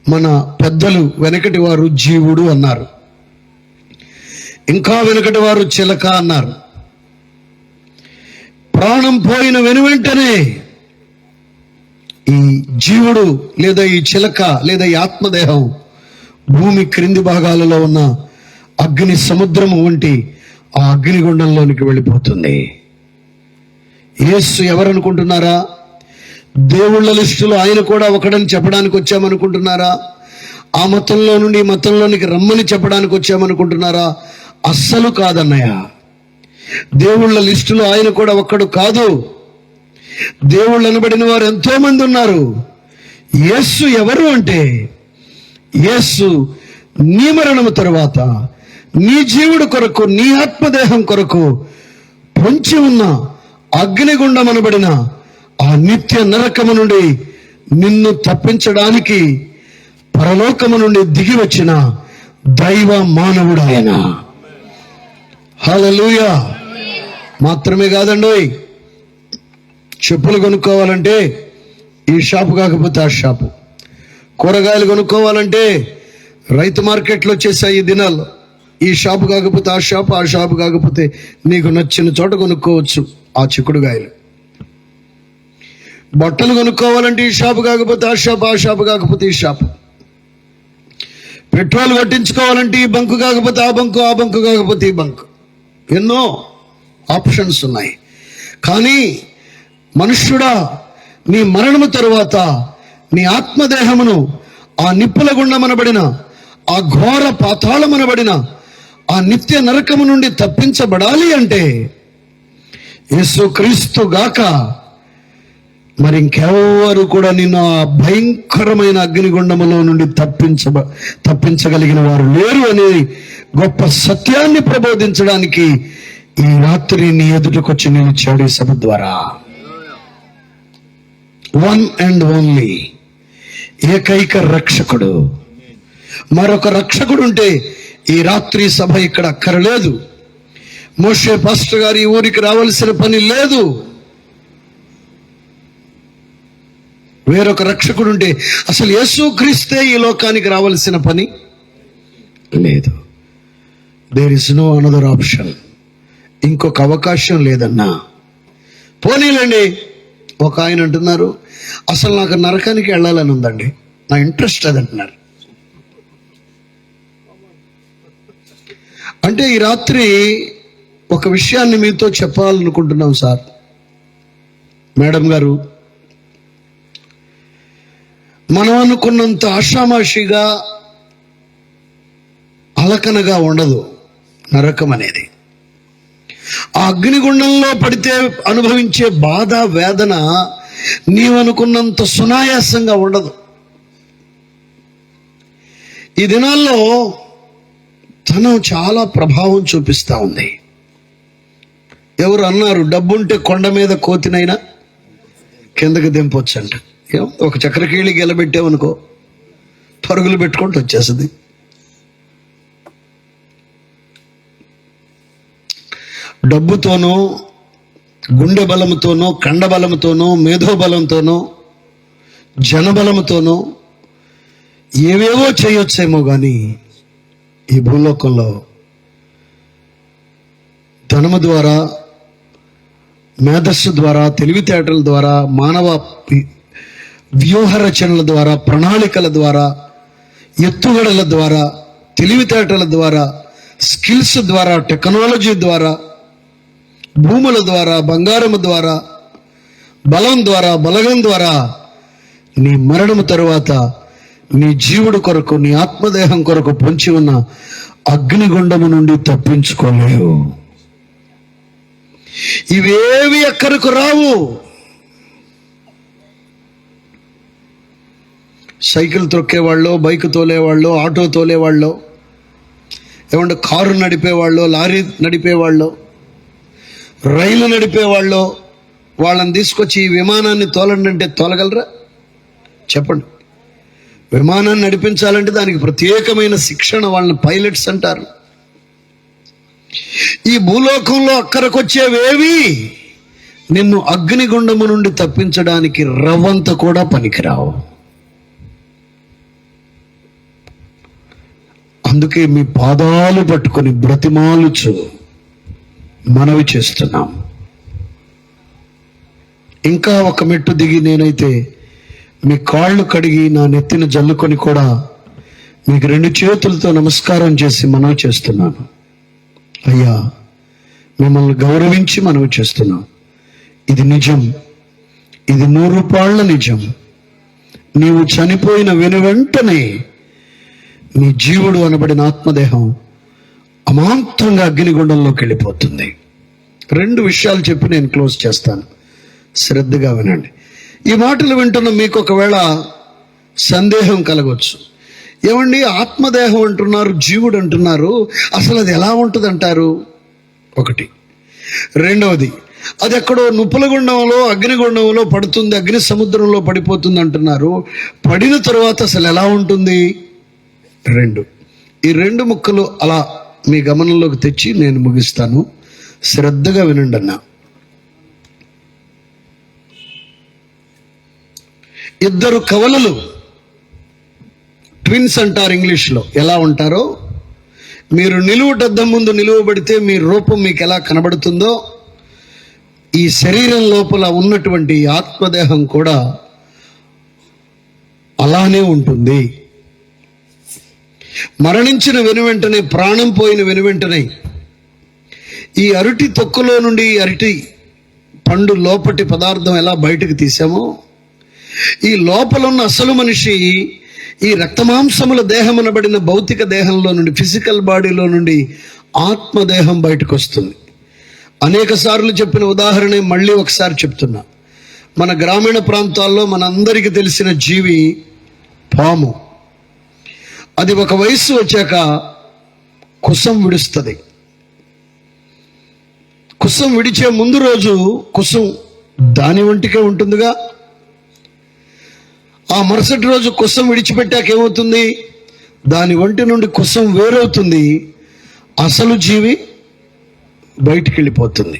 మన పెద్దలు వెనకటి వారు జీవుడు అన్నారు, ఇంకా వెనకటి వారు చిలక అన్నారు. ప్రాణం పోయిన వెంటనే ఈ జీవుడు లేదా ఈ చిలక లేదా ఈ ఆత్మదేహం భూమి క్రింది భాగాలలో ఉన్న అగ్ని సముద్రము వంటి ఆ అగ్నిగుండంలోనికి వెళ్ళిపోతుంది. యేసు ఎవరనుకుంటున్నారా? దేవుళ్ళ లిస్టులో ఆయన కూడా ఒకడని చెప్పడానికి వచ్చామనుకుంటున్నారా? ఆ మతంలో నుండి ఈ మతంలోనికి రమ్మని చెప్పడానికి వచ్చామనుకుంటున్నారా? అస్సలు కాదన్నయ్య. దేవుళ్ళ లిస్టులో ఆయన కూడా ఒక్కడు కాదు. దేవుళ్ళు అనబడిన వారు ఎంతో మంది ఉన్నారు. యేసు ఎవరు అంటే, యేసు నీ మరణము తరువాత నీ జీవుడు కొరకు, నీ ఆత్మదేహం కొరకు పొంచి ఉన్న అగ్నిగుండం అనబడిన ఆ నిత్య నరకము నుండి నిన్ను తప్పించడానికి పరలోకము నుండి దిగి వచ్చిన దైవ మానవుడు ఆయన. హల్లెలూయా. మాత్రమే కాదండోయ్, చెప్పులు కొనుక్కోవాలంటే ఈ షాపు కాకపోతే ఆ షాపు, కూరగాయలు కొనుక్కోవాలంటే రైతు మార్కెట్లు వచ్చేసాయి ఈ దినాల్లో. ఈ షాపు కాకపోతే ఆ షాపు, ఆ షాపు కాకపోతే నీకు నచ్చిన చోట కొనుక్కోవచ్చు ఆ చిక్కుడుగాయలు. బట్టలు కొనుక్కోవాలంటే ఈ షాపు కాకపోతే ఆ షాపు, ఆ షాపు కాకపోతే ఈ షాపు. పెట్రోల్ కొట్టించుకోవాలంటే ఈ బంకు కాకపోతే ఆ బంకు, ఆ బంకు కాకపోతే ఈ బంకు. ఎన్నో ఆప్షన్స్ ఉన్నాయి. కానీ మనుష్యుడా, నీ మరణము తరువాత నీ ఆత్మదేహమును ఆ నిప్పుల గుండమనబడిన, ఆ ఘోర పాతాళమనబడిన ఆ నిత్య నరకము నుండి తప్పించబడాలి అంటే యేసుక్రీస్తు గాక మరి ఇంకెవరు కూడా నిన్ను ఆ భయంకరమైన అగ్నిగుండములో నుండి తప్పించగలిగిన వారు లేరు అనే గొప్ప సత్యాన్ని ప్రబోధించడానికి ఈ రాత్రి నీ ఎదుటకొచ్చి నిలిచాడు ఈ సభ ద్వారా. వన్ అండ్ ఓన్లీ, ఏకైక రక్షకుడు. మరొక రక్షకుడు ఉంటే ఈ రాత్రి సభ ఇక్కడ అక్కరలేదు. మోషే పాస్టర్ గారు ఈ ఊరికి రావాల్సిన పని లేదు. వేరొక రక్షకుడు ఉంటే అసలు యేసుక్రీస్తే ఈ లోకానికి రావాల్సిన పని లేదు. There is no another option. ఇంకొక అవకాశం లేదన్నా. పోనీలండి, ఒక ఆయన అంటున్నారు, అసలు నాకు నరకానికి వెళ్ళాలని ఉందండి, నా ఇంట్రెస్ట్ అది అంటున్నారు. అంటే ఈ రాత్రి ఒక విషయాన్ని మీతో చెప్పాలనుకుంటున్నాం సార్. మేడం గారు, మనం అనుకున్నంత ఆషామాషిగా అలకనగా ఉండదు నరకం అనేది. ఆ అగ్నిగుండంలో పడితే అనుభవించే బాధ, వేదన నీవనుకున్నంత సునాయాసంగా ఉండదు. ఈ దినాల్లో ధనం చాలా ప్రభావం చూపిస్తూ ఉంది. ఎవరు అన్నారు, డబ్బుంటే కొండ మీద కోతినైనా కిందకి దింపొచ్చు అంట. ఒక చక్రకేళి గెలబెట్టామనుకో, పరుగులు పెట్టుకుంటూ వచ్చేస్తుంది. డబ్బుతోనో, గుండె బలంతోనో, కండ బలంతోనో, మేధో బలంతోనో, జనబలంతోనో ఏవేవో చేయొచ్చేమో కానీ ఈ భూలోకంలో ధనము ద్వారా, మేధస్సు ద్వారా, తెలివితేటల ద్వారా, మానవ వ్యూహ రచనల ద్వారా, ప్రణాళికల ద్వారా, ఎత్తుగడల ద్వారా, తెలివితేటల ద్వారా, స్కిల్స్ ద్వారా, టెక్నాలజీ ద్వారా, భూముల ద్వారా, బంగారము ద్వారా, బలం ద్వారా, బలగం ద్వారా నీ మరణము తరువాత నీ జీవుడు కొరకు, నీ ఆత్మదేహం కొరకు పొంచి ఉన్న అగ్నిగుండము నుండి తప్పించుకోలేవు. ఇవేవి ఎక్కడికి రావు. సైకిల్ తొక్కేవాళ్ళు, బైక్ తోలేవాళ్ళు, ఆటో తోలేవాళ్ళు, ఏమంటే కారు నడిపేవాళ్ళు, లారీ నడిపేవాళ్ళు, రైలు నడిపేవాళ్ళు, వాళ్ళని తీసుకొచ్చి ఈ విమానాన్ని తోలండి అంటే తోలగలరా? చెప్పండి. విమానాన్ని నడిపించాలంటే దానికి ప్రత్యేకమైన శిక్షణ, వాళ్ళని పైలట్స్ అంటారు. ఈ భూలోకంలో అక్కడికొచ్చేవేవి నిన్ను అగ్నిగుండము నుండి తప్పించడానికి రవ్వంత కూడా పనికిరావు. అందుకే మీ పాదాలు పట్టుకొని బ్రతిమాలుచు మనవి చేస్తున్నాం. ఇంకా ఒక మెట్టు దిగి నేనైతే మీ కాళ్ళు కడిగి నా నెత్తిన జల్లుకొని కూడా మీకు 2 చేతులతో నమస్కారం చేసి మనవి చేస్తున్నాను. అయ్యా, మిమ్మల్ని గౌరవించి మనవి చేస్తున్నాం. ఇది నిజం, ఇది 100 పాళ్ళ నిజం. నీవు చనిపోయిన వెనువెంటనే నీ జీవుడు అనబడిన ఆత్మదేహం అమాంతంగా అగ్నిగుండంలోకి వెళ్ళిపోతుంది. 2 విషయాలు చెప్పి నేను క్లోజ్ చేస్తాను, శ్రద్ధగా వినండి. ఈ మాటలు వింటున్న మీకు ఒకవేళ సందేహం కలగవచ్చు. ఏమండి, ఆత్మదేహం అంటున్నారు, జీవుడు అంటున్నారు, అసలు అది ఎలా ఉంటుంది అంటారు? ఒకటి. రెండవది, అది ఎక్కడో నుప్పులగుండంలో, అగ్నిగుండంలో పడుతుంది, అగ్ని సముద్రంలో పడిపోతుంది అంటున్నారు. పడిన తరువాత అసలు ఎలా ఉంటుంది? 2. ఈ 2 ముక్కలు అలా మీ గమనంలోకి తెచ్చి నేను ముగిస్తాను, శ్రద్ధగా వినండి అన్నా. ఇద్దరు కవలలు, ట్విన్స్ అంటారు ఇంగ్లీష్లో, ఎలా ఉంటారో, మీరు నిలువుటద్దం ముందు నిలువబడితే మీ రూపం మీకు ఎలా కనబడుతుందో, ఈ శరీరం లోపల ఉన్నటువంటి ఆత్మదేహం కూడా అలానే ఉంటుంది. మరణించిన వెనువెంటనే, ప్రాణం పోయిన వెనువెంటనే ఈ అరటి తొక్కులో నుండి అరటి పండు లోపటి పదార్థం ఎలా బయటకు తీసామో, ఈ లోపల ఉన్న అసలు మనిషి ఈ రక్తమాంసముల దేహం అనబడిన భౌతిక దేహంలో నుండి, ఫిజికల్ బాడీలో నుండి ఆత్మదేహం బయటకు వస్తుంది. అనేక సార్లు చెప్పిన ఉదాహరణ మళ్ళీ ఒకసారి చెప్తున్నా. మన గ్రామీణ ప్రాంతాల్లో మనందరికీ తెలిసిన జీవి పాము. అది ఒక వయస్సు వచ్చాక కుసం విడుస్తుంది. కుసం విడిచే ముందు రోజు కుసం దాని వంటికే ఉంటుందిగా. ఆ మరుసటి రోజు కుసం విడిచిపెట్టాక ఏమవుతుంది? దాని వంటి నుండి కుసం వేరవుతుంది, అసలు జీవి బయటికి వెళ్ళిపోతుంది.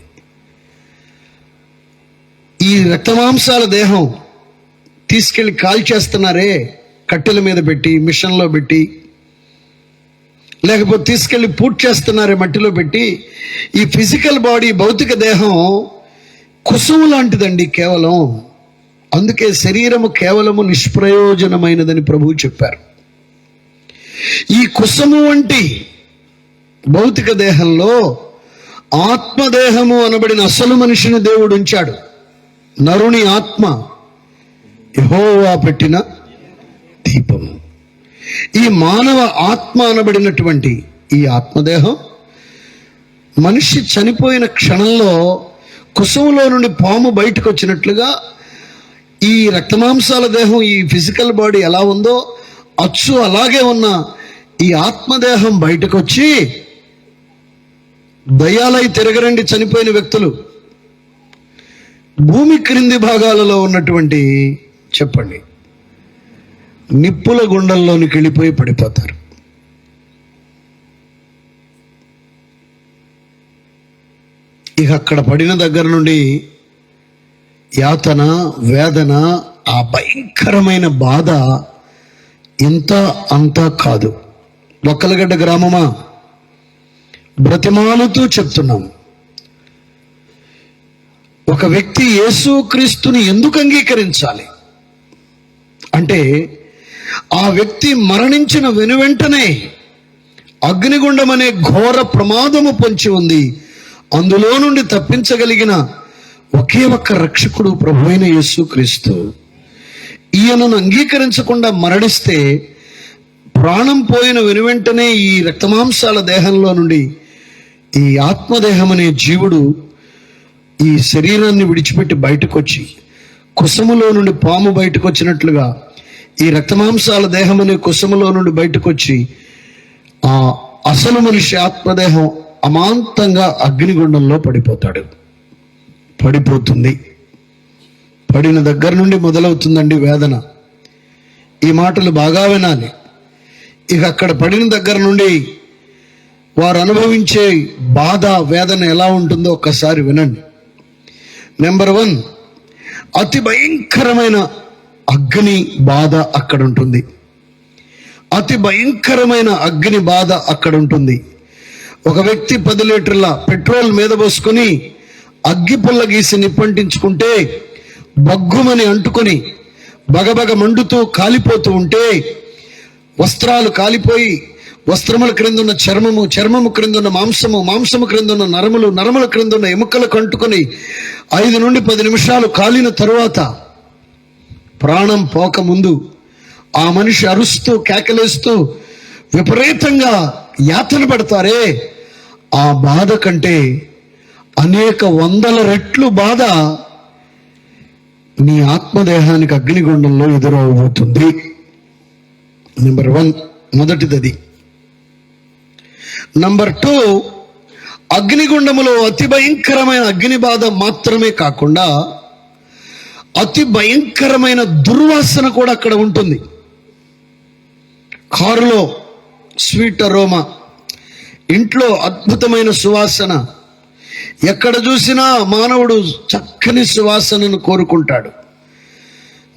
ఈ రక్తమాంసాల దేహం తీసుకెళ్ళి కాల్చేస్తున్నారే, కట్టెల మీద పెట్టి, మిషన్లో పెట్టి, లేకపోతే తీసుకెళ్ళి పూర్తి చేస్తున్నారే మట్టిలో పెట్టి. ఈ ఫిజికల్ బాడీ, భౌతిక దేహం కుసం లాంటిదండి కేవలం. అందుకే శరీరము కేవలము నిష్ప్రయోజనమైనదని ప్రభువు చెప్పారు. ఈ కుశము వంటి భౌతిక దేహంలో ఆత్మదేహము అనబడిన అసలు మనిషిని దేవుడు ఉంచాడు. నరుని ఆత్మ యెహోవా పెట్టిన దీపము. ఈ మానవ ఆత్మ అనబడినటువంటి ఈ ఆత్మదేహం మనిషి చనిపోయిన క్షణంలో కుశంలో నుండి పాము బయటకు వచ్చినట్లుగా ఈ రక్తమాంసాల దేహం, ఈ ఫిజికల్ బాడీ ఎలా ఉందో అచ్చు అలాగే ఉన్న ఈ ఆత్మదేహం బయటకు వచ్చి దయ్యాలై తిరగరండి చనిపోయిన వ్యక్తులు భూమి క్రింది భాగాలలో ఉన్నటువంటి చెప్పండి నిప్పుల గుండంలోనికి వెళ్ళిపోయి పడిపోతారు. ఇక అక్కడ పడిన దగ్గర నుండి యాతన, వేదన, ఆ భయంకరమైన బాధ ఇంత అంతా కాదు. ఒక్కలగడ్డ గ్రామమా, బ్రతిమాలుతూ చెప్తున్నాం, ఒక వ్యక్తి యేసుక్రీస్తుని ఎందుకు అంగీకరించాలి అంటే ఆ వ్యక్తి మరణించిన వెనువెంటనే అగ్నిగుండం అనే ఘోర ప్రమాదము పొంచి ఉంది. అందులో నుండి తప్పించగలిగిన ఒకే ఒక్క రక్షకుడు ప్రభువైన యేసుక్రీస్తు. ఈయనను అంగీకరించకుండా మరణిస్తే ప్రాణం పోయిన వెనువెంటనే ఈ రక్తమాంసాల దేహంలో నుండి ఈ ఆత్మదేహం అనే జీవుడు ఈ శరీరాన్ని విడిచిపెట్టి బయటకు వచ్చి కుశములో నుండి పాము బయటకు వచ్చినట్లుగా ఈ రక్తమాంసాల దేహం అనే కుశములో నుండి బయటకు వచ్చి ఆ అసలు మనిషి ఆత్మదేహం అమాంతంగా అగ్నిగుండంలో పడిపోతుంది. పడిన దగ్గర నుండి మొదలవుతుందండి వేదన. ఈ మాటలు బాగా వినాలి. ఇక అక్కడ పడిన దగ్గర నుండి వారు అనుభవించే బాధ, వేదన ఎలా ఉంటుందో ఒక్కసారి వినండి. నెంబర్ 1, అతి భయంకరమైన అగ్ని బాధ అక్కడ ఉంటుంది. అతి భయంకరమైన అగ్ని బాధ అక్కడ ఉంటుంది. ఒక వ్యక్తి 10 లీటర్ల పెట్రోల్ మీద పోసుకొని అగ్గి పుల్ల గీసి నిప్పంటించుకుంటే బగ్గుమని అంటుకొని బగబగ మండుతూ కాలిపోతూ ఉంటే వస్త్రాలు కాలిపోయి వస్త్రముల క్రిందున్న చర్మము, చర్మము క్రిందున్న మాంసము, మాంసము క్రిందున్న నరములు, నరముల క్రిందున్న ఎముకలకు అంటుకొని 5 నుండి 10 నిమిషాలు కాలిన తరువాత ప్రాణం పోకముందు ఆ మనిషి అరుస్తూ కేకలేస్తూ విపరీతంగా యాతన పడతారే, ఆ బాధ కంటే అనేక 100 రెట్లు బాధ నీ ఆత్మదేహానికి అగ్నిగుండంలో ఎదురవబోతుంది. నెంబర్ 1 మొదటిది. నెంబర్ 2, అగ్నిగుండములో అతి భయంకరమైన అగ్ని బాధ మాత్రమే కాకుండా అతి భయంకరమైన దుర్వాసన కూడా అక్కడ ఉంటుంది. కారులో స్వీట్ అరోమా, ఇంట్లో అద్భుతమైన సువాసన. ఎక్కడ చూసినా మానవుడు చక్కని సువాసనను కోరుకుంటాడు.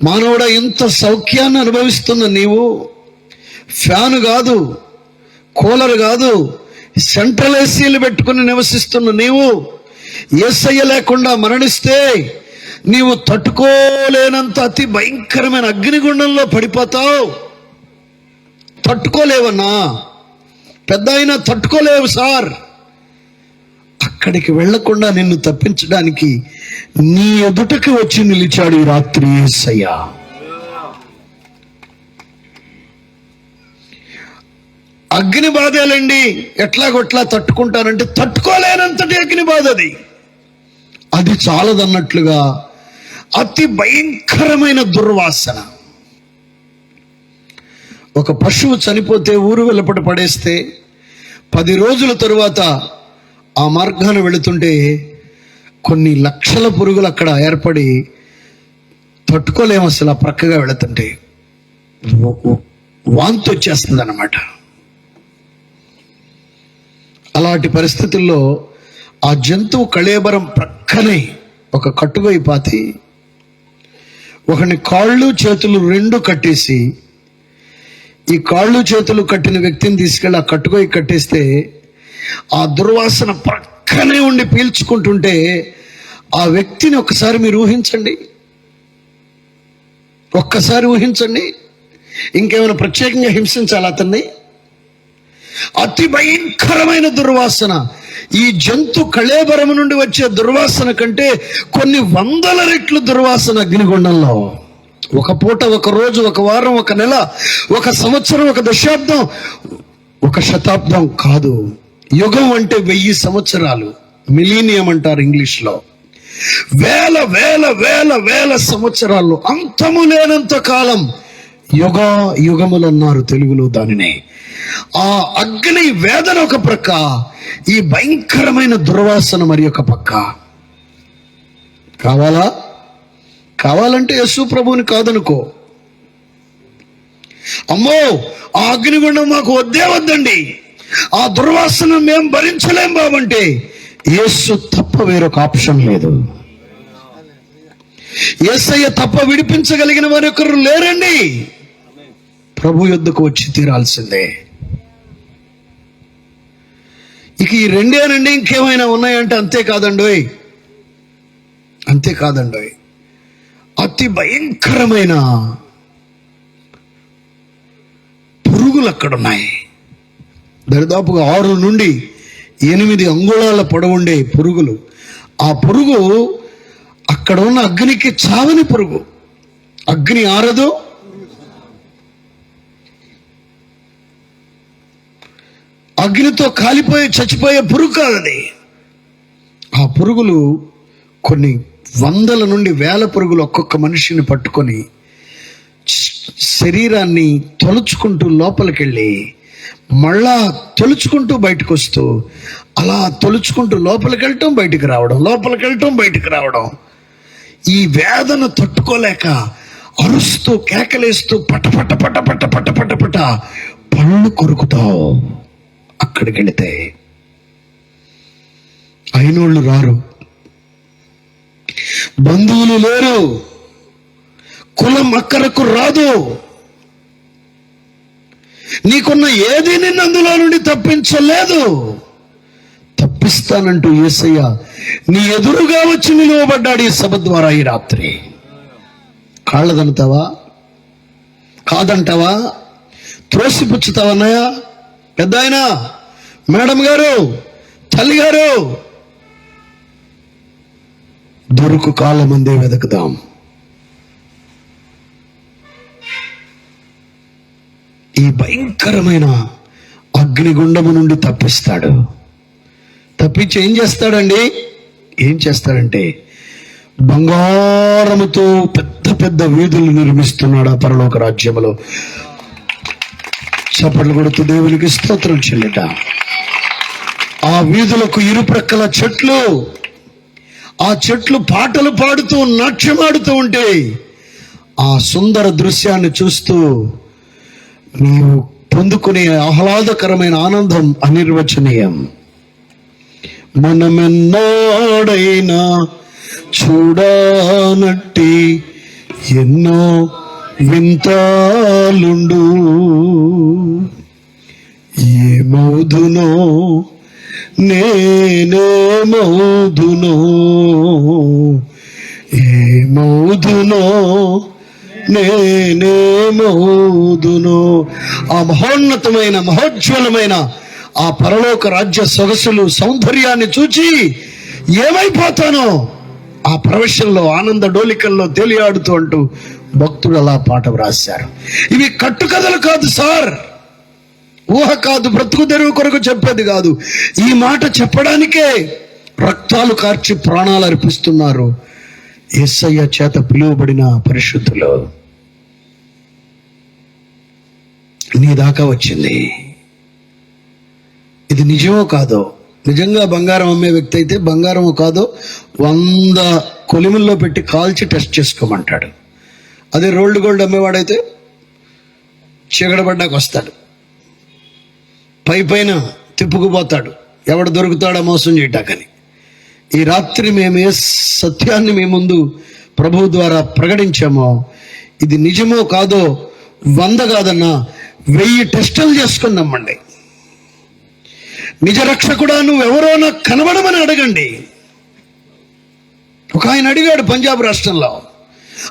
మానవుడా, ఇంత సౌఖ్యాన్ని అనుభవిస్తున్న నీవు ఫ్యాను కాదు, కూలర్ కాదు, సెంట్రల్ ఏసీలు పెట్టుకుని నివసిస్తున్న నీవు యేసయ్య లేకుండా మరణిస్తే నీవు తట్టుకోలేనంత అతి భయంకరమైన అగ్నిగుండంలో పడిపోతావు. తట్టుకోలేవన్నా, పెద్ద అయినా తట్టుకోలేవు సార్. అక్కడికి వెళ్లకుండా నిన్ను తప్పించడానికి నీ ఎదుటకి వచ్చి నిలిచాడు ఈ రాత్రి యేసయ్య. అగ్ని బాధేలండి, ఎట్లాగొట్లా తట్టుకుంటానంటే తట్టుకోలేనంతటి అగ్ని బాధ అది చాలదన్నట్లుగా అతి భయంకరమైన దుర్వాసన. ఒక పశువు చనిపోతే ఊరు వెలుపట పడేస్తే 10 రోజుల తరువాత ఆ మార్గాన్ని వెళుతుంటే కొన్ని లక్షల పురుగులు అక్కడ ఏర్పడి తట్టుకోలేము అసలు. ఆ ప్రక్కగా వెళుతుంటే వాంతి వచ్చేస్తుంది అన్నమాట. అలాంటి పరిస్థితుల్లో ఆ జంతువు కళేబరం ప్రక్కనే ఒక కట్టుగొయ్యి పాతి ఒకని కాళ్ళు చేతులు 2 కట్టేసి ఈ కాళ్ళు చేతులు కట్టిన వ్యక్తిని తీసుకెళ్ళి ఆ కట్టుగొయ్యి కట్టేస్తే ఆ దుర్వాసన ప్రక్కనే ఉండి పీల్చుకుంటుంటే ఆ వ్యక్తిని ఒకసారి మీరు ఊహించండి. ఒక్కసారి ఊహించండి. ఇంకేమైనా ప్రత్యేకంగా హింసించాలి అతన్ని? అతి భయంకరమైన దుర్వాసన. ఈ జంతు కళేబరము నుండి వచ్చే దుర్వాసన కంటే కొన్ని వందల రెట్లు దుర్వాసన అగ్నిగుండంలో. ఒక పూట, ఒక రోజు, ఒక వారం, ఒక నెల, ఒక సంవత్సరం, ఒక దశాబ్దం, ఒక శతాబ్దం కాదు. యుగం అంటే 1000 సంవత్సరాలు, మిలీనియం అంటారు ఇంగ్లీష్లో. వేల వేల వేల వేల సంవత్సరాల్లో, అంతము లేనంత కాలం, యుగములు అన్నారు తెలుగులో దానినే. ఆ అగ్ని వేదన ఒక ప్రక్క, ఈ భయంకరమైన దుర్వాసన మరి ఒక పక్క. కావాలంటే యేసు ప్రభువుని కాదనుకో. అమ్మో, ఆ అగ్నిగుండం మాకు వద్దండి, ఆ దుర్వాసన మేం భరించలేం బాబంటే యేసు తప్ప వేరొక ఆప్షన్ లేదు. యేసయ్య తప్ప విడిపించగలిగిన వారొకరు లేరండి. ప్రభు యొద్దకు వచ్చి తీరాల్సిందే. ఇక ఈ రెండేనండి, ఇంకేమైనా ఉన్నాయంటే అంతేకాదండోయ్. అతి భయంకరమైన పురుగులు అక్కడున్నాయి. దరిదాపుగా 6 నుండి 8 అంగుళాల పొడవుండే పురుగులు. ఆ పురుగు అక్కడ ఉన్న అగ్నికి చావని పురుగు. అగ్ని ఆరదు, అగ్నితో కాలిపోయి చచ్చిపోయే పురుగు కాదది. ఆ పురుగులు కొన్ని వందల నుండి వేల పురుగులు ఒక్కొక్క మనిషిని పట్టుకొని శరీరాన్ని తొలుచుకుంటూ లోపలికెళ్ళి మళ్ళా తొలుచుకుంటూ బయటకు వస్తూ, అలా తొలుచుకుంటూ లోపలికెళ్ళటం బయటికి రావడం. ఈ వేదన తట్టుకోలేక అరుస్తూ కేకలేస్తూ పట పళ్ళు కొరుకుతావు. అక్కడికి వెళితే అయినోళ్ళు రారు, బంధువులు లేరు, కులం అక్కరకు రాదు. నీకున్న ఏది నిన్ను అందులో నుండి తప్పించలేదు. తప్పిస్తానంటూ యేసయ్య నీ ఎదురుగా వచ్చి నిలువబడ్డాడు ఈ సభ ద్వారా ఈ రాత్రి. కాళ్ళదంటావా? కాదంటావా? త్రోసిపుచ్చుతావన్నాయా? పెద్ద ఆయన, మేడం గారు, తల్లి గారు, దొరుకు కాళ్ళ మందే వెతుకుదాం. ఈ భయంకరమైన అగ్నిగుండము నుండి తప్పిస్తాడు. తప్పించి ఏం చేస్తాడంటే బంగారముతో పెద్ద వీధులు నిర్మిస్తున్నాడు ఆ పరలోక రాజ్యములో. చప్పట్లు కొడుతూ దేవునికి స్తోత్రం చెల్లిట. ఆ వీధులకు ఇరుప్రక్కల చెట్లు, ఆ చెట్లు పాటలు పాడుతూ నాట్యమాడుతూ ఉంటే ఆ సుందర దృశ్యాన్ని చూస్తూ నీవు పొందుకునే ఆహ్లాదకరమైన ఆనందం అనిర్వచనీయం. మనమెన్నాడైనా చూడనట్టి ఎన్నో వింతాలుండు, ఏమౌదునో నేనేమౌదునో, ఏమౌదునో నేనేమౌదునో. ఆ మహోన్నతమైన మహోజ్వలమైన ఆ పరలోక రాజ్య సొగసులు సౌందర్యాన్ని చూచి ఏమైపోతానో ఆ ప్రవేశంలో ఆనంద డోలికల్లో తేలియాడుతూ అంటూ భక్తుడు అలా పాట వ్రాశారు. ఇవి కట్టుకథలు కాదు సార్, ఊహ కాదు, బ్రతుకు తెరువు కొరకు చెప్పేది కాదు. ఈ మాట చెప్పడానికే రక్తాలు కార్చి ప్రాణాలు అర్పిస్తున్నారు యేసయ్య చేత పిలువబడిన పరిశుద్ధులు. నీ దాకా వచ్చింది. ఇది నిజమో కాదో, నిజంగా బంగారం అమ్మే వ్యక్తి అయితే బంగారమో కాదో 100 కొలిముల్లో పెట్టి కాల్చి టెస్ట్ చేసుకోమంటాడు. అదే రోల్డ్ గోల్డ్ అమ్మేవాడైతే చీకడబడ్డాక వస్తాడు, పైన తిప్పుకుపోతాడు, ఎవడు దొరుకుతాడో మోసం చేయటాకని. ఈ రాత్రి మేము ఏ సత్యాన్ని మీ ముందు ప్రభువు ద్వారా ప్రకటించామో ఇది నిజమో కాదో 100 కాదన్నా 1000 టెస్టులు చేసుకుని నమ్మండి. నిజ రక్షకుడా నువ్వెవరో నాకు కనబడమని అడగండి. ఒక ఆయన అడిగాడు పంజాబ్ రాష్ట్రంలో,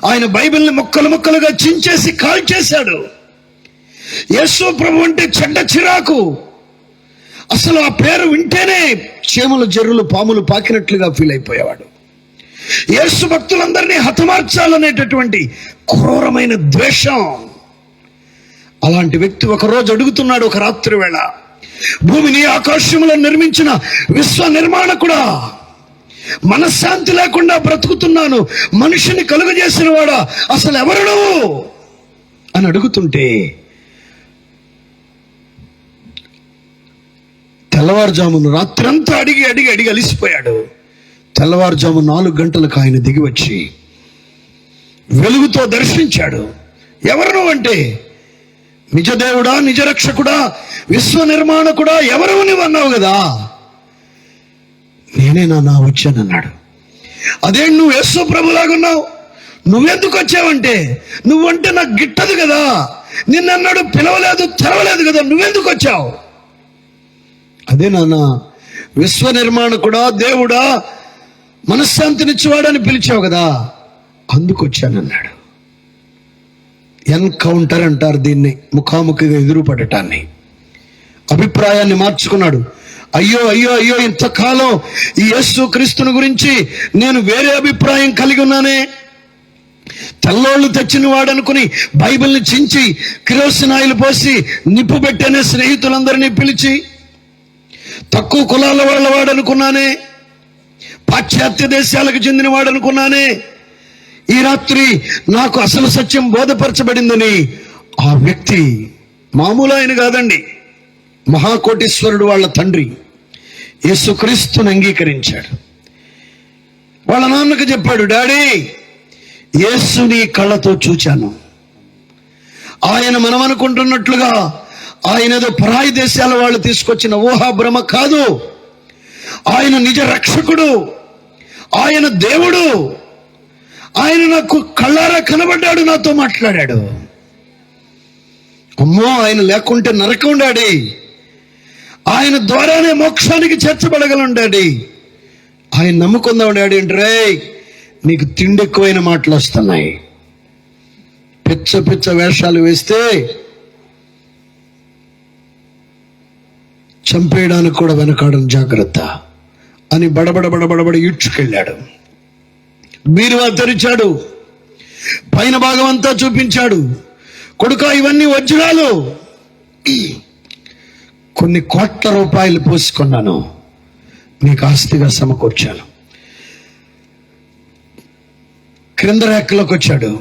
ఆయన బైబిల్ని ముక్కలు ముక్కలుగా చించేసి కాల్చేశాడు. యేసు ప్రభు అంటే చెడ్డ చిరాకు. అసలు ఆ పేరు వింటేనే చీమలు, జర్రులు, పాములు పాకినట్లుగా ఫీల్ అయిపోయేవాడు. యేసు భక్తులందరినీ హతమార్చాలనేటటువంటి క్రూరమైన ద్వేషం. అలాంటి వ్యక్తి ఒకరోజు అడుగుతున్నాడు, ఒక రాత్రి వేళ, భూమిని ఆకాశములను నిర్మించిన విశ్వ నిర్మాణకుడా, మనశ్శాంతి లేకుండా బ్రతుకుతున్నాను, మనిషిని కలుగజేసిన వాడా, అసలు ఎవరు నువ్వు అని అడుగుతుంటే తెల్లవారుజామున రాత్రంతా అడిగి అడిగి అడిగి అలిసిపోయాడు. తెల్లవారుజాము 4 గంటలకు ఆయన దిగి వచ్చి వెలుగుతో దర్శించాడు. ఎవరు నువ్వంటే, నిజదేవుడా, నిజరక్షకుడా, విశ్వ నిర్మాణకుడా, ఎవరు నువ్వు అన్నావు కదా. నేనే నాన్న వచ్చానన్నాడు. అదే నువ్వు యేసు ప్రభులాగున్నావు, నువ్వెందుకు వచ్చావంటే, నువ్వంటే నాకు గిట్టదు కదా, నిన్నన్నాడు పిలవలేదు, తెరవలేదు కదా, నువ్వెందుకు వచ్చావు? అదే నాన్న, విశ్వ నిర్మాణకుడా, దేవుడా, మనశ్శాంతినిచ్చేవాడని పిలిచావు కదా, అందుకు వచ్చానన్నాడు. ఎన్కౌంటర్ అంటారు దీన్ని, ముఖాముఖిగా ఎదురుపడటాన్ని. అభిప్రాయాన్ని మార్చుకున్నాడు. అయ్యో అయ్యో అయ్యో, ఇంతకాలం ఈ యేసు క్రీస్తుని గురించి నేను వేరే అభిప్రాయం కలిగి ఉన్నానే. తెల్లోళ్ళు తెచ్చిన వాడు అనుకుని బైబిల్ని చించి కిరోసినాయిలు పోసి నిప్పు పెట్టేనే స్నేహితులందరినీ పిలిచి తక్కువ కులాల వాళ్ళ వాడు అనుకున్నానే, పాశ్చాత్య దేశాలకు చెందిన వాడు అనుకున్నానే. ఈ రాత్రి నాకు అసలు సత్యం బోధపరచబడిందని ఆ వ్యక్తి, మామూలు ఆయన కాదండి, మహాకోటీశ్వరుడు వాళ్ళ తండ్రి, యేసుక్రీస్తుని అంగీకరించాడు. వాళ్ళ నాన్నకు చెప్పాడు, డాడీ, యేసుని కళ్ళతో చూచాను. ఆయన మనం అనుకుంటున్నట్లుగా ఆయన ఏదో పరాయి దేశాల వాళ్ళు తీసుకొచ్చిన ఊహాభ్రమ కాదు. ఆయన నిజ రక్షకుడు, ఆయన దేవుడు. ఆయన నాకు కళ్ళారా కనబడ్డాడు, నాతో మాట్లాడాడు. అమ్మో, ఆయన లేకుంటే నరకం డాడీ, ఆయన ద్వారానే మోక్షానికి చేర్చబడగలం డాడీ, ఆయన నమ్ముకుందాం డాడీ అంటే, నీకు తిండి ఎక్కువైన మాటలు వస్తున్నాయి, పిచ్చ పిచ్చ వేషాలు వేస్తే చంపేయడానికి కూడా వెనకాడని జాగ్రత్త అని బడబడ ఈడ్చుకెళ్ళాడు. బీరువా తెరిచాడు, పైన భాగం అంతా చూపించాడు. కొడుకా, ఇవన్నీ వజ్రాలు, కొన్ని కోట్ల రూపాయలు పోసుకున్నాను, నీకు ఆస్తిగా సమకూర్చాను. క్రింద రేఖలోకి వచ్చాడు.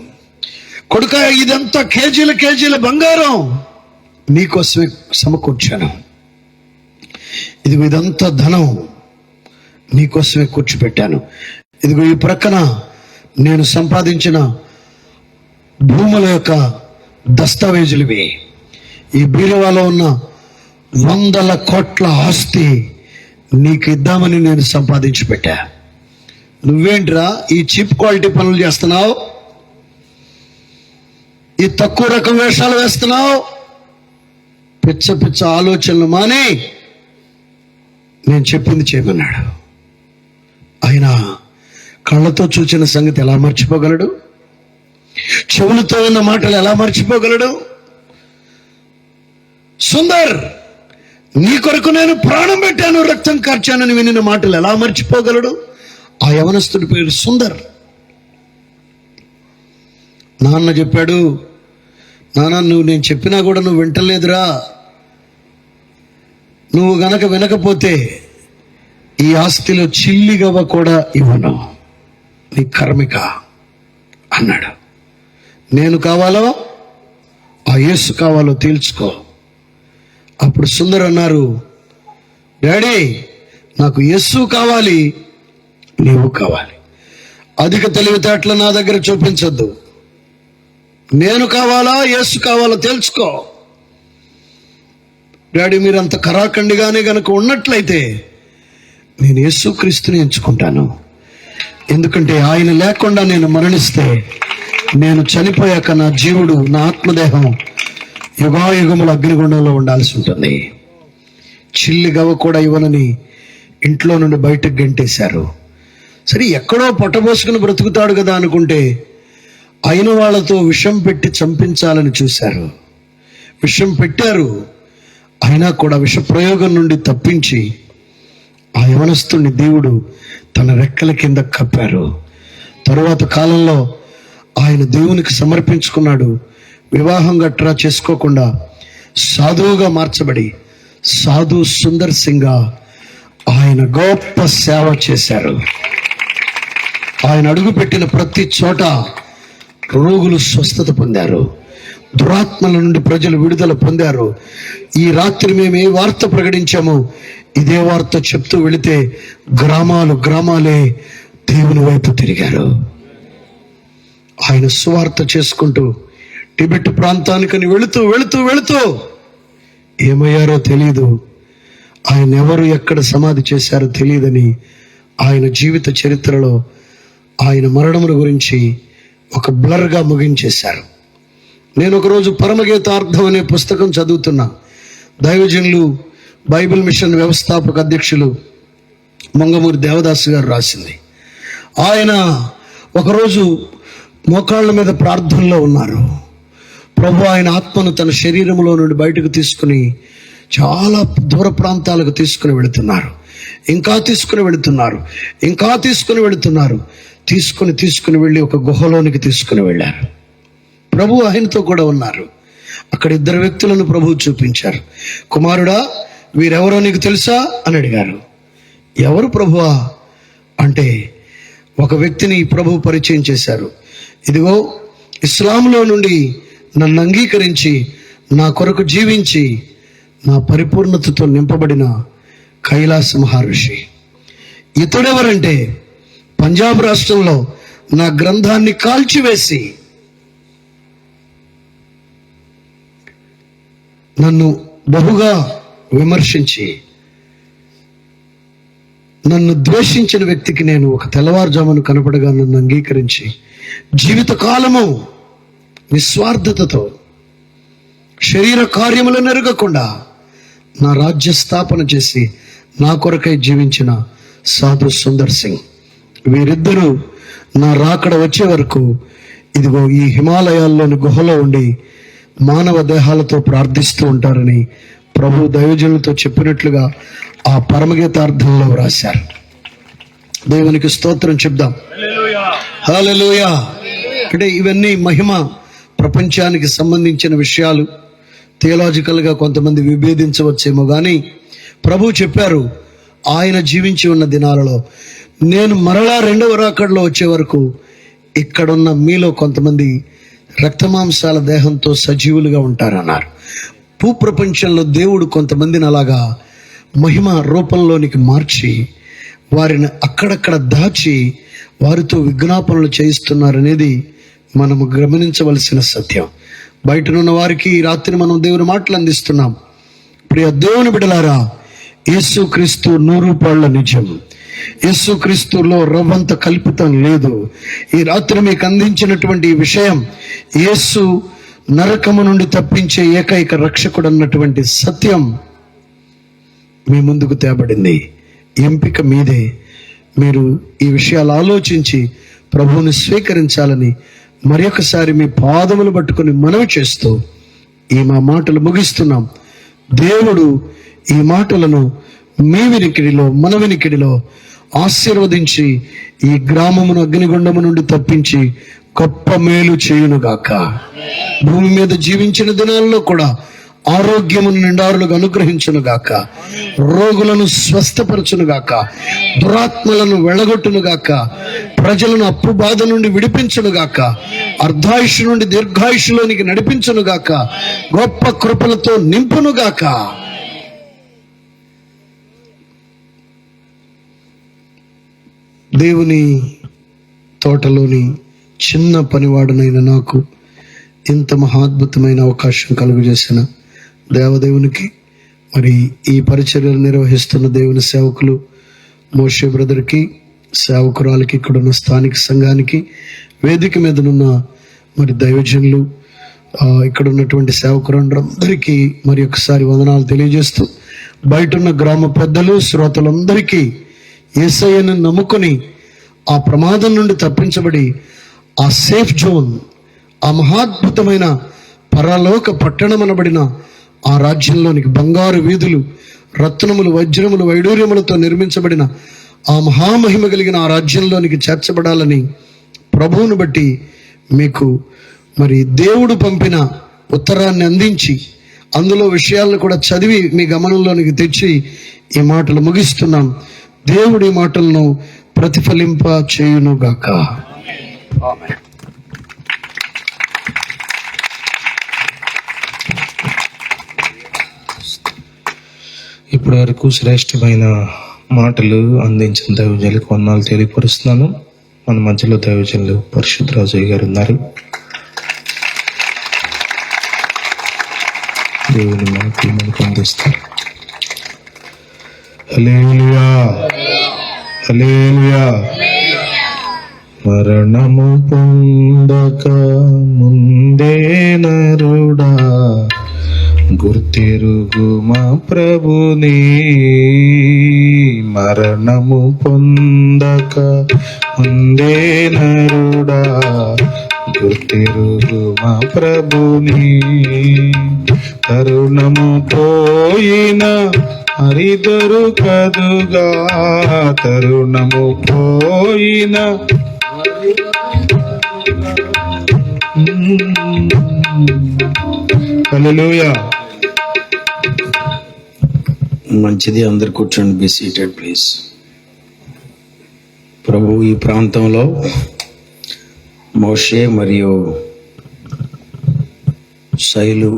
కొడుకా, ఇదంతా కేజీల కేజీల బంగారం నీకోసమే సమకూర్చాను. ఇదిగో ఇదంతా ధనం నీకోసమే కూర్చోపెట్టాను. ఇదిగో ఈ ప్రక్కన నేను సంపాదించిన భూముల యొక్క దస్తావేజులువి. ఈ బీరువాలో ఉన్న 100 కోట్ల ఆస్తి నీకు ఇద్దామని నేను సంపాదించి పెట్టా. నువ్వేంట్రా ఈ చీప్ క్వాలిటీ పనులు చేస్తున్నావు, ఈ తక్కువ రకం వేషాలు వేస్తున్నావు? పిచ్చ పిచ్చ ఆలోచనలు మాని నేను చెప్పింది చేయమన్నాడు. ఆయన కళ్ళతో చూచిన సంగతి ఎలా మర్చిపోగలడు? చెవులతో ఉన్న మాటలు ఎలా మర్చిపోగలడు? సుందర్, నీ కొరకు నేను ప్రాణం పెట్టాను, రక్తం కార్చానని వినిన మాటలు ఎలా మర్చిపోగలడు? ఆ యవనస్తుడి పేరు సుందర్. నాన్న చెప్పాడు, నాన్న నువ్వు నేను చెప్పినా కూడా నువ్వు వింటలేదురా, నువ్వు గనక వినకపోతే ఈ ఆస్తిలో చిల్లిగవ్వ కూడా ఇవ్వను, నీ కర్మిక అన్నాడు. నేను కావాలో ఆ యేసు కావాలో తేల్చుకో. అప్పుడు సుందర్ అన్నారు, డాడీ, నాకు యేసు కావాలి, నీవు కావాలి. అధిక తెలివితేటలు నా దగ్గర చూపించొద్దు. నేను కావాలా యేసు కావాలో తెలుసుకో. డాడీ, మీరు అంత కరాఖండిగానే గనక ఉన్నట్లయితే నేను యేసుక్రీస్తుని ఎంచుకుంటాను. ఎందుకంటే ఆయన లేకుండా నేను మరణిస్తే, నేను చనిపోయాక నా జీవుడు, నా ఆత్మదేహం యుగాయుగముల అగ్నిగుండంలో ఉండాల్సి ఉంటుంది. చిల్లి గవ్వ కూడా ఇవ్వనని ఇంట్లో నుండి బయటకు గంటేశారు. సరే, ఎక్కడో పొట్టబోసుకుని బ్రతుకుతాడు కదా అనుకుంటే అయిన వాళ్ళతో విషం పెట్టి చంపించాలని చూశారు, విషం పెట్టారు. అయినా కూడా విష ప్రయోగం నుండి తప్పించి ఆ యవనస్తుని దేవుడు తన రెక్కల కింద కప్పారు. తరువాత కాలంలో ఆయన దేవునికి సమర్పించుకున్నాడు. వివాహం గట్రా చేసుకోకుండా సాధువుగా మార్చబడి సాధు సుందర్ సింగ్ ఆయన గొప్ప సేవ చేశారు. ఆయన అడుగుపెట్టిన ప్రతి చోట రోగులు స్వస్థత పొందారు, దురాత్మల నుండి ప్రజలు విడుదల పొందారు. ఈ రాత్రి మేము ఏ వార్త ప్రకటించామో ఇదే వార్త చెప్తూ వెళితే గ్రామాలే దేవుని వైపు తిరిగారు. ఆయన సువార్త చేసుకుంటూ టిబెట్ ప్రాంతానికని వెళుతూ ఏమయ్యారో తెలియదు. ఆయన ఎవరు ఎక్కడ సమాధి చేశారో తెలియదని ఆయన జీవిత చరిత్రలో ఆయన మరణముల గురించి ఒక బ్లర్గా ముగించేశారు. నేను ఒకరోజు పరమగీతార్థం అనే పుస్తకం చదువుతున్నా. దైవజనులు బైబిల్ మిషన్ వ్యవస్థాపక అధ్యక్షులు మంగమూరి దేవదాసు గారు రాసింది. ఆయన ఒకరోజు మోకాళ్ళ మీద ప్రార్థనలో ఉన్నారు. ప్రభు ఆయన ఆత్మను తన శరీరంలో నుండి బయటకు తీసుకుని చాలా దూర ప్రాంతాలకు తీసుకుని వెళుతున్నారు. ఇంకా తీసుకుని వెళ్ళి ఒక గుహలోనికి తీసుకుని వెళ్ళారు. ప్రభు ఆయనతో కూడా ఉన్నారు. అక్కడ ఇద్దరు వ్యక్తులను ప్రభువు చూపించారు. కుమారుడా, వీరెవరో నీకు తెలుసా అని అడిగారు. ఎవరు ప్రభువా అంటే ఒక వ్యక్తిని ప్రభు పరిచయం చేశారు. ఇదిగో ఇస్లాంలో నుండి నన్ను అంగీకరించి నా కొరకు జీవించి నా పరిపూర్ణతతో నింపబడిన కైలాస మహర్షి. ఇతడెవరంటే పంజాబ్ రాష్ట్రంలో నా గ్రంథాన్ని కాల్చివేసి నన్ను బహుగా విమర్శించి నన్ను ద్వేషించిన వ్యక్తికి నేను ఒక తెల్లవారుజామును కనపడగా నన్ను అంగీకరించి జీవితకాలము నిస్వార్థతతో శరీర కార్యములను ఎరగకుండా నా రాజ్య స్థాపన చేసి నా కొరకై జీవించిన సాధు సుందర్ సింగ్. వీరిద్దరూ నా రాకడ వచ్చే వరకు ఇదిగో ఈ హిమాలయాల్లోని గుహలో ఉండి మానవ దేహాలతో ప్రార్థిస్తూ ఉంటారని ప్రభు దైవజనులతో చెప్పినట్లుగా ఆ పరమగీతార్థంలో రాశారు. దేవునికి స్తోత్రం చెప్దాం. హల్లెలూయా. అంటే ఇవన్నీ మహిమ ప్రపంచానికి సంబంధించిన విషయాలు. థియలాజికల్గా కొంతమంది విభేదించవచ్చేమో కానీ ప్రభు చెప్పారు ఆయన జీవించి ఉన్న దినాలలో నేను మరలా రెండవ రాకడలో వచ్చే వరకు ఇక్కడున్న మీలో కొంతమంది రక్తమాంసాల దేహంతో సజీవులుగా ఉంటారన్నారు. భూప్రపంచంలో దేవుడు కొంతమందిని అలాగా మహిమ రూపంలోనికి మార్చి వారిని అక్కడక్కడ దాచి వారితో విజ్ఞాపనలు చేయిస్తున్నారనేది మనము గమనించవలసిన సత్యం. బయటనున్న వారికి ఈ రాత్రి మనం దేవుని మాటలు అందిస్తున్నాం. ప్రియ దేవుని బిడ్డలారా, యేసుక్రీస్తు 100 నిజం. యేసుక్రీస్తులో రవ్వంత కల్పితం లేదు. ఈ రాత్రి మీకు అందించినటువంటి ఈ విషయం యేసు నరకము నుండి తప్పించే ఏకైక రక్షకుడు అన్నటువంటి సత్యం మీ ముందుకు తేబడింది. ఎంపిక మీదే. మీరు ఈ విషయాలు ఆలోచించి ప్రభువుని స్వీకరించాలని మరి ఒకసారి మీ పాదములు పట్టుకుని మనవి చేస్తూ ఈ మా మాటలు ముగిస్తున్నాం. దేవుడు ఈ మాటలను మీ వినికిడిలో మన వినికిడిలో ఆశీర్వదించి ఈ గ్రామమును అగ్నిగుండము నుండి తప్పించి గొప్ప మేలు చేయునుగాక. భూమి మీద జీవించిన దినాల్లో కూడా ఆరోగ్యమును నిండారులుగా అనుగ్రహించునుగాక. రోగులను స్వస్థపరచునుగాక. దురాత్మలను వెళ్ళగొట్టునుగాక. ప్రజలను అప్పు బాధ నుండి విడిపించునుగాక. అర్ధాయుషు నుండి దీర్ఘాయుషులోనికి నడిపించునుగాక. గొప్ప కృపలతో నింపునుగాక. దేవుని తోటలోని చిన్న పనివాడనైన నాకు ఇంత మహాద్భుతమైన అవకాశం కలుగజేసిన దేవదేవునికి, మరి ఈ పరిచర్యలు నిర్వహిస్తున్న దేవుని సేవకులు మోషే బ్రదర్కి, సేవకురాలకి, ఇక్కడున్న స్థానిక సంఘానికి, వేదిక మీదనున్న మరి దైవజనులు, ఇక్కడ ఉన్నటువంటి సేవకులందరికీ మరి ఒకసారి వందనాలు తెలియజేస్తూ, బయటున్న గ్రామ పెద్దలు శ్రోతలందరికీ యేసయ్యను నమ్ముకొని ఆ ప్రమాదం నుండి తప్పించబడి ఆ సేఫ్ జోన్ ఆ మహాద్భుతమైన పరలోక పట్టణమనబడిన ఆ రాజ్యంలోనికి బంగారు వీధులు, రత్నములు, వజ్రములు, వైడూర్యములతో నిర్మించబడిన ఆ మహామహిమ కలిగిన ఆ రాజ్యంలోనికి చేర్చబడాలని ప్రభువును బట్టి మీకు మరి దేవుడు పంపిన ఉత్తరాన్ని అందించి అందులో విషయాలను కూడా చదివి మీ గమనంలోనికి తెచ్చి ఈ మాటలు ముగిస్తున్నాం. దేవుడి మాటలను ప్రతిఫలింప చేయునుగాక. ఇప్పటి వరకు శ్రేష్టమైన మాటలు అందించిన దైవజనులకు వందనాలు తెలియపరుస్తున్నాను. మన మధ్యలో దైవజనులు పరిశుద్ధ రాజయ్య గారు ఉన్నారు. దేవుని మాటలు మనకు అందిస్తారు. హల్లెలూయా, హల్లెలూయా. మరణము పొందక ముందే నరుడా గుర్తెరుగు మా ప్రభుని, మరణము పొందక ముందే నరుడా గుర్తెరుగు మా ప్రభుని, తరుణము పోయిన హరిదరు కదుగా, తరుణము పోయిన హల్లెలూయా. మంచిది, అందరు కూర్చోండి. Be seated please. ప్రభు ఈ ప్రాంతంలో మోషే మరియు శైలు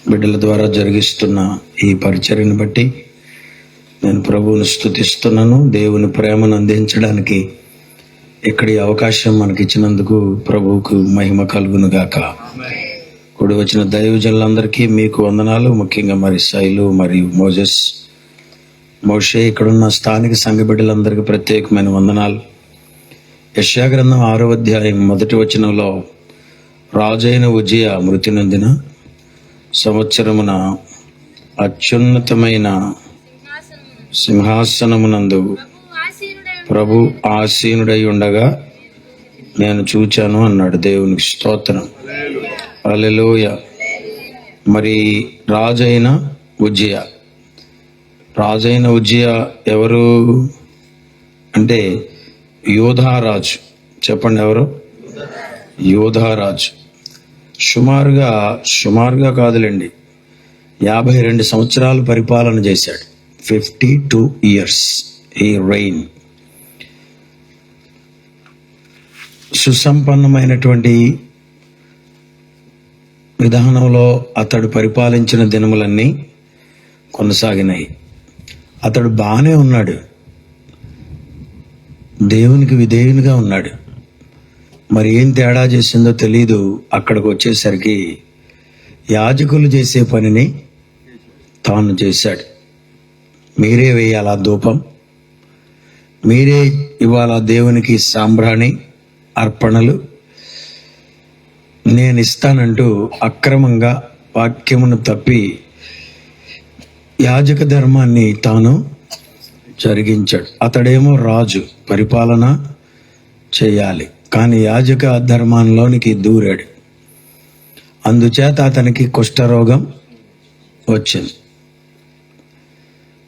బిడ్డల ద్వారా జరిగిస్తున్న ఈ పరిచర్యను బట్టి నేను ప్రభువును స్తుతిస్తున్నాను. దేవుని ప్రేమను అందించడానికి ఇక్కడి అవకాశం మనకి ఇచ్చినందుకు ప్రభువుకు మహిమ కలుగును గాక. కూడి వచ్చిన దైవజనులందరికీ మీకు వందనాలు. ముఖ్యంగా మరి శైలు మరియు మోషే ఇక్కడున్న స్థానిక సంఘ బిడ్డలందరికీ ప్రత్యేకమైన వందనాలు. యెషయా గ్రంథం 6వ అధ్యాయం 1వ వచనంలో రాజైన ఉజ్జియా మృతి నొందిన సంవత్సరమున అత్యున్నతమైన సింహాసనమునందు ప్రభు ఆసీనుడై ఉండగా నేను చూచాను అన్నాడు. దేవునికి స్తోత్రం, హల్లెలూయా. మరి రాజైన ఉజ్జియా ఎవరు అంటే యోధారాజు. చెప్పండి, ఎవరు? యోధారాజు. సుమారుగా కాదులేండి, 52 సంవత్సరాలు పరిపాలన చేశాడు. 52 years ఈ రెయిన్. సుసంపన్నమైనటువంటి విధానంలో అతడు పరిపాలించిన దినములన్నీ కొనసాగినాయి. అతడు బాగానే ఉన్నాడు, దేవునికి విధేయునిగా ఉన్నాడు. మరి ఏం తేడా చేసిందో తెలీదు. అక్కడికి వచ్చేసరికి యాజకులు చేసే పనిని తాను చేశాడు. మీరే వేయాలా ధూపం, మీరే ఇవాళ దేవునికి సాంబ్రాణి అర్పణలు నేను ఇస్తానంటూ అక్రమంగా వాక్యమును తప్పి యాజక ధర్మాన్ని తాను జరిగించాడు. అతడేమో రాజు, పరిపాలన చేయాలి, కానీ యాజక ధర్మంలోనికి దూరాడు. అందుచేత అతనికి కుష్ఠరోగం వచ్చింది.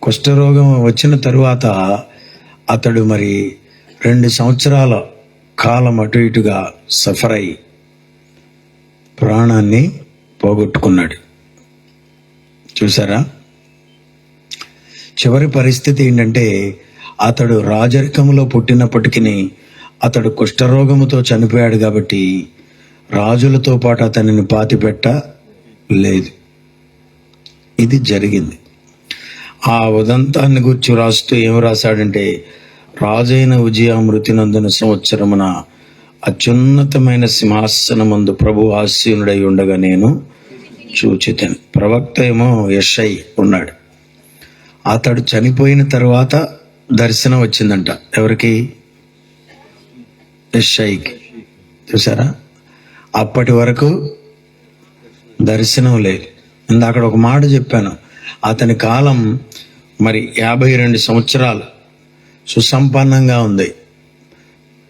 కుష్ఠరోగం వచ్చిన తరువాత అతడు మరి 2 సంవత్సరాల కాలం అటు ఇటుగా సఫర్ అయి ప్రాణాన్ని పోగొట్టుకున్నాడు. చూసారా? చివరి పరిస్థితి ఏంటంటే అతడు రాజరికంలో పుట్టినప్పటికీ అతడు కుష్ఠరోగముతో చనిపోయాడు. కాబట్టి రాజులతో పాటు అతనిని పాతిపెట్ట లేదు. ఇది జరిగింది. ఆ ఉదంతాన్ని గురించి రాస్తూ ఏం రాశాడంటే, రాజైన ఉజ్జియా మృతి నందున సంవత్సరమున అత్యున్నతమైన సింహాసనమందు ప్రభు ఆసీనుడై ఉండగా నేను చూచితిని. ప్రవక్త ఏమో యెషై ఉన్నాడు. అతడు చనిపోయిన తర్వాత దర్శనం వచ్చిందంట. ఎవరికి? యెషైకి. చూసారా? అప్పటి వరకు దర్శనం లేదు. ఇందాక ఒక మాట చెప్పాను, అతని కాలం మరి 52 సంవత్సరాలు సుసంపన్నంగా ఉంది.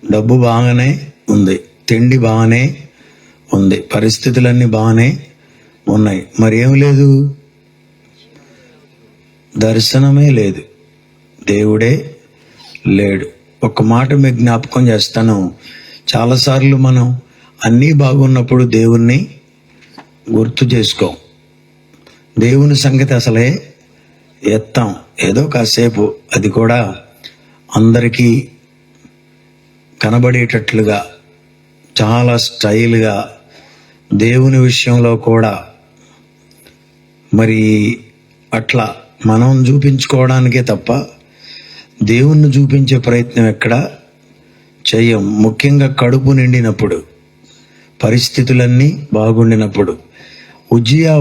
డబ్బు బాగానే ఉంది, తిండి బాగానే ఉంది. పరిస్థితులన్నీ బాగానే ఉన్నాయి, మరి ఏం లేదు, దర్శనమే లేదు, దేవుడే లేడు. ఒక మాట మీకు జ్ఞాపకం చేస్తాను, చాలాసార్లు మనం అన్నీ బాగున్నప్పుడు దేవుణ్ణి గుర్తు చేసుకోం, దేవుని సంగతి అసలే ఎత్తాం. ఏదో కాసేపు, అది కూడా అందరికీ కనబడేటట్లుగా చాలా స్టైల్గా దేవుని విషయంలో కూడా మరి అట్లా మనం చూపించుకోవడానికే తప్ప దేవుణ్ణి చూపించే ప్రయత్నం ఎక్కడ చెయ్యం. ముఖ్యంగా కడుపు నిండినప్పుడు, పరిస్థితులన్నీ బాగుండినప్పుడు. ఉజ్జియా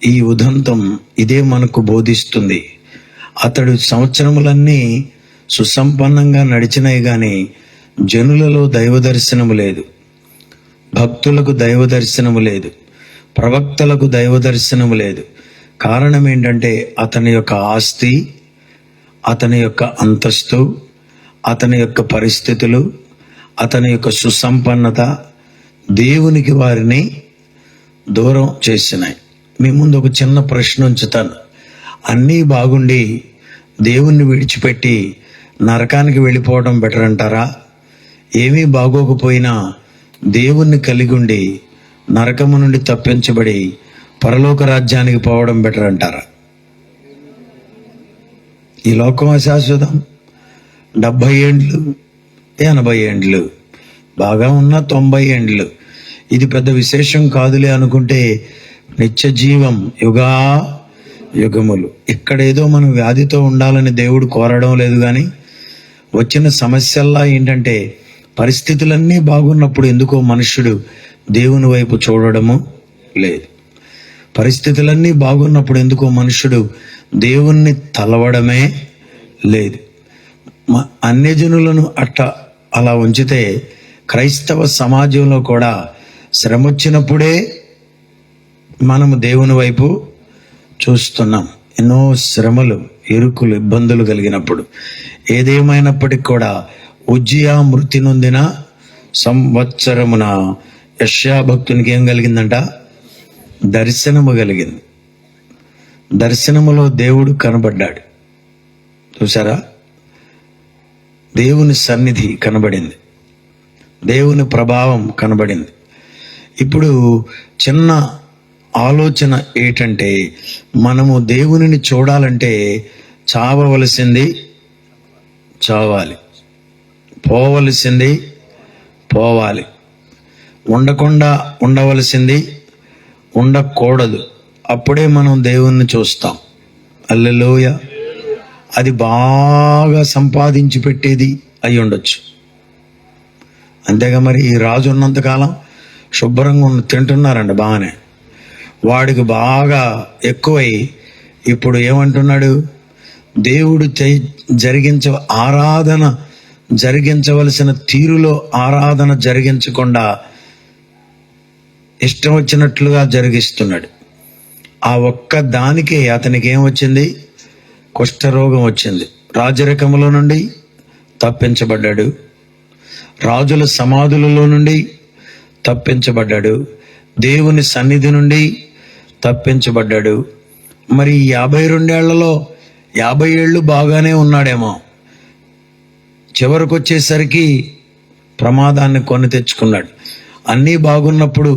ఈ ఉదంతం ఇదే మనకు బోధిస్తుంది. అతడు సంవత్సరములన్నీ సుసంపన్నంగా నడిచినాయి కానీ జనులలో దైవ దర్శనము లేదు, భక్తులకు దైవ దర్శనము లేదు, ప్రవక్తలకు దైవ దర్శనము లేదు. కారణం ఏంటంటే అతని యొక్క ఆస్తి, అతని యొక్క అంతస్తు, అతని యొక్క పరిస్థితులు, అతని యొక్క సుసంపన్నత దేవునికి వారిని దూరం చేసినాయి. మీ ముందు ఒక చిన్న ప్రశ్న ఉంచుతాను. అన్నీ బాగుండి దేవుణ్ణి విడిచిపెట్టి నరకానికి వెళ్ళిపోవడం బెటర్ అంటారా? ఏమీ బాగోకపోయినా దేవుణ్ణి కలిగి ఉండి నరకము నుండి తప్పించబడి పరలోక రాజ్యానికి పోవడం బెటర్ అంటారా? ఈ లోకం అశాశ్వతం. 70 ఏండ్లు, 80 ఏండ్లు, బాగా ఉన్న 90 ఏండ్లు, ఇది పెద్ద విశేషం కాదులే అనుకుంటే నిత్య జీవం యుగా యుగములు. ఇక్కడేదో మనం వ్యాధితో ఉండాలని దేవుడు కోరడం లేదు, కానీ వచ్చిన సమస్యల్లా ఏంటంటే పరిస్థితులన్నీ బాగున్నప్పుడు ఎందుకో మనుష్యుడు దేవుని వైపు చూడడము లేదు. పరిస్థితులన్నీ బాగున్నప్పుడు ఎందుకో మనుష్యుడు దేవుణ్ణి తలవడమే లేదు. అన్యజనులను అలా ఉంచితే క్రైస్తవ సమాజంలో కూడా శ్రమ వచ్చినప్పుడే మనము దేవుని వైపు చూస్తున్నాం. ఎన్నో శ్రమలు, ఇరుకులు, ఇబ్బందులు కలిగినప్పుడు. ఏదేమైనప్పటికీ కూడా ఉజ్జియా మృతి నొందిన సంవత్సరమున యెషయా భక్తునికి ఏం కలిగిందంట? దర్శనము కలిగింది. దర్శనములో దేవుడు కనబడ్డాడు. చూసారా? దేవుని సన్నిధి కనబడింది, దేవుని ప్రభావం కనబడింది. ఇప్పుడు చిన్న ఆలోచన ఏంటంటే, మనము దేవునిని చూడాలంటే చావవలసింది చావాలి, పోవలసింది పోవాలి, ఉండకుండా ఉండవలసింది ఉండకూడదు. అప్పుడే మనం దేవుణ్ణి చూస్తాం. హల్లెలూయా. అది బాగా సంపాదించి పెట్టేది అయి ఉండొచ్చు. అంతేగా మరి ఈ రాజు ఉన్నంతకాలం శుభ్రంగా తింటున్నారండి బాగానే. వాడికి బాగా ఎక్కువై ఇప్పుడు ఏమంటున్నాడు? దేవుడు ఆరాధన జరిగించవలసిన తీరులో ఆరాధన జరిగించకుండా ఇష్టం వచ్చినట్లుగా జరిగిస్తున్నాడు. ఆ ఒక్క దానికే అతనికి ఏమొచ్చింది? కుష్ఠరోగం వచ్చింది. రాజరికములో నుండి తప్పించబడ్డాడు, రాజుల సమాధులలో నుండి తప్పించబడ్డాడు, దేవుని సన్నిధి నుండి తప్పించబడ్డాడు. మరి 52 ఏళ్లలో 50 ఏళ్ళు బాగానే ఉన్నాడేమో, చివరికి వచ్చేసరికి ప్రమాదాన్ని కొని తెచ్చుకున్నాడు. అన్నీ బాగున్నప్పుడు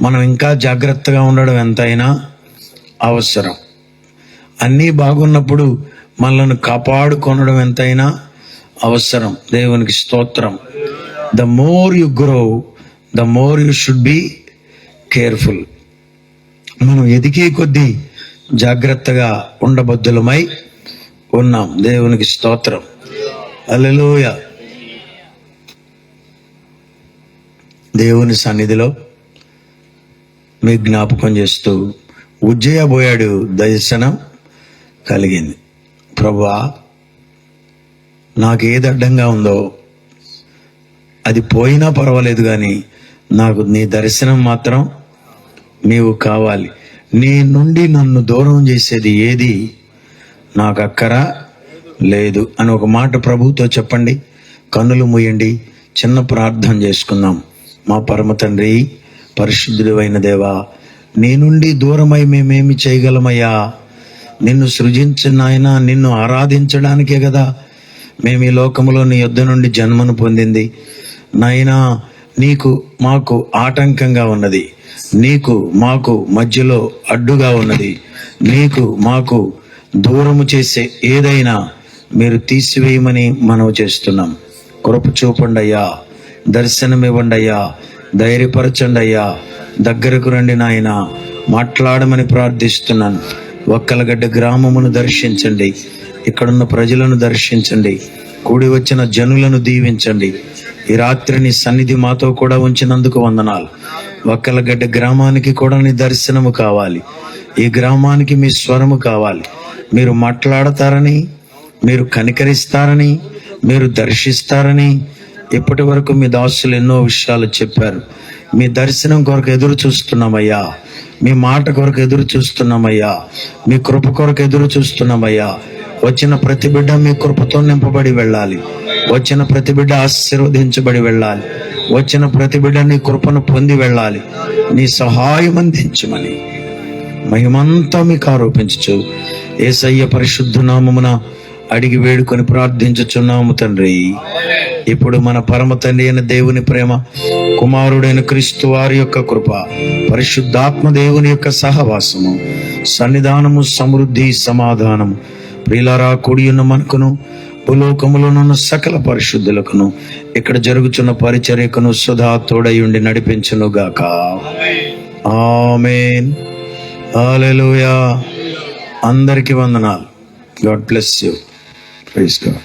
మనం ఇంకా జాగ్రత్తగా ఉండడం ఎంతైనా అవసరం. అన్నీ బాగున్నప్పుడు మనల్ని కాపాడుకొనడం ఎంతైనా అవసరం. దేవునికి స్తోత్రం. The more you grow, the more you should be careful. మనం ఎదిగే కొద్దీ జాగ్రత్తగా ఉండబద్దులమై ఉన్నాం. దేవునికి స్తోత్రం. హల్లెలూయా. దేవుని సన్నిధిలో మీ జ్ఞాపకం చేస్తూ ఉజ్జయ పోయాడు, దర్శనం కలిగింది. ప్రభువా, నాకు ఏది అడ్డంగా ఉందో అది పోయినా పర్వాలేదు, కానీ నాకు నీ దర్శనం మాత్రం నీవు కావాలి. నీ నుండి నన్ను దూరం చేసేది ఏది నాకు అక్కరా లేదు అని ఒక మాట ప్రభువుతో చెప్పండి. కన్నులు మూయండి, చిన్న ప్రార్థన చేసుకుందాం. మా పరమ తండ్రి, పరిశుద్ధుడు అయిన దేవా, నీ నుండి దూరమై మేమేమి చేయగలమయ్యా? నిన్ను సృజించిన ఆయన, నిన్ను ఆరాధించడానికే కదా మేము ఈ లోకములో నీ యొద్ద నుండి జన్మను పొందింది. నాయనా, నీకు మాకు ఆటంకంగా ఉన్నది, నీకు మాకు మధ్యలో అడ్డుగా ఉన్నది, నీకు మాకు దూరము చేసే ఏదైనా మీరు తీసివేయమని మనవి చేస్తున్నాం. కృప చూపండి అయ్యా, దర్శనమివ్వండి అయ్యా, ధైర్యపరచండి అయ్యా, దగ్గరకు రండి నాయన, మాట్లాడమని ప్రార్థిస్తున్నాను. ఒక్కలగడ్డ గ్రామమును దర్శించండి, ఇక్కడున్న ప్రజలను దర్శించండి, కూడి వచ్చిన జనులను దీవించండి. ఈ రాత్రి నీ సన్నిధి మాతో కూడా ఉంచినందుకు వందనాలు. ఒక్కలగడ్డ గ్రామానికి కూడా నీ దర్శనము కావాలి, ఈ గ్రామానికి మీ స్వరము కావాలి. మీరు మాట్లాడతారని, మీరు కనికరిస్తారని, మీరు దర్శిస్తారని ఇప్పటి వరకు మీ దాసులు ఎన్నో విషయాలు చెప్పారు. మీ దర్శనం కొరకు ఎదురు చూస్తున్నామయ్యా, మీ మాట కొరకు ఎదురు చూస్తున్నామయ్యా, మీ కృప కొరకు ఎదురు చూస్తున్నామయ్యా. వచ్చిన ప్రతి బిడ్డ మీ కృపతో నింపబడి వెళ్ళాలి, వచ్చిన ప్రతి బిడ్డ ఆశీర్వదించబడి వెళ్ళాలి, వచ్చిన ప్రతి బిడ్డ నీ కృపను పొంది వెళ్ళాలి. నీ సహాయం అందించమని మహిమంతా మీకు ఆరోపించు యేసయ్య పరిశుద్ధ నామమున అడిగి వేడుకొని ప్రార్థించుచున్నాము తండ్రి. ఇప్పుడు మన పరమ తండ్రి అయిన దేవుని ప్రేమ, కుమారుడైన క్రీస్తు వారి యొక్క కృప, పరిశుద్ధాత్మ దేవుని యొక్క సహవాసము, సన్నిధానము, సమృద్ధి, సమాధానము ప్రియులారా కూడి ఉన్న మనకును, భూలోకములోనున్న సకల పరిశుద్ధులకును, ఇక్కడ జరుగుతున్న పరిచర్యకును సదా తోడై ఉండి నడిపించును గాక. ఆమేన్. హల్లెలూయా. అందరికీ వందనాలు. God bless you. Praise God.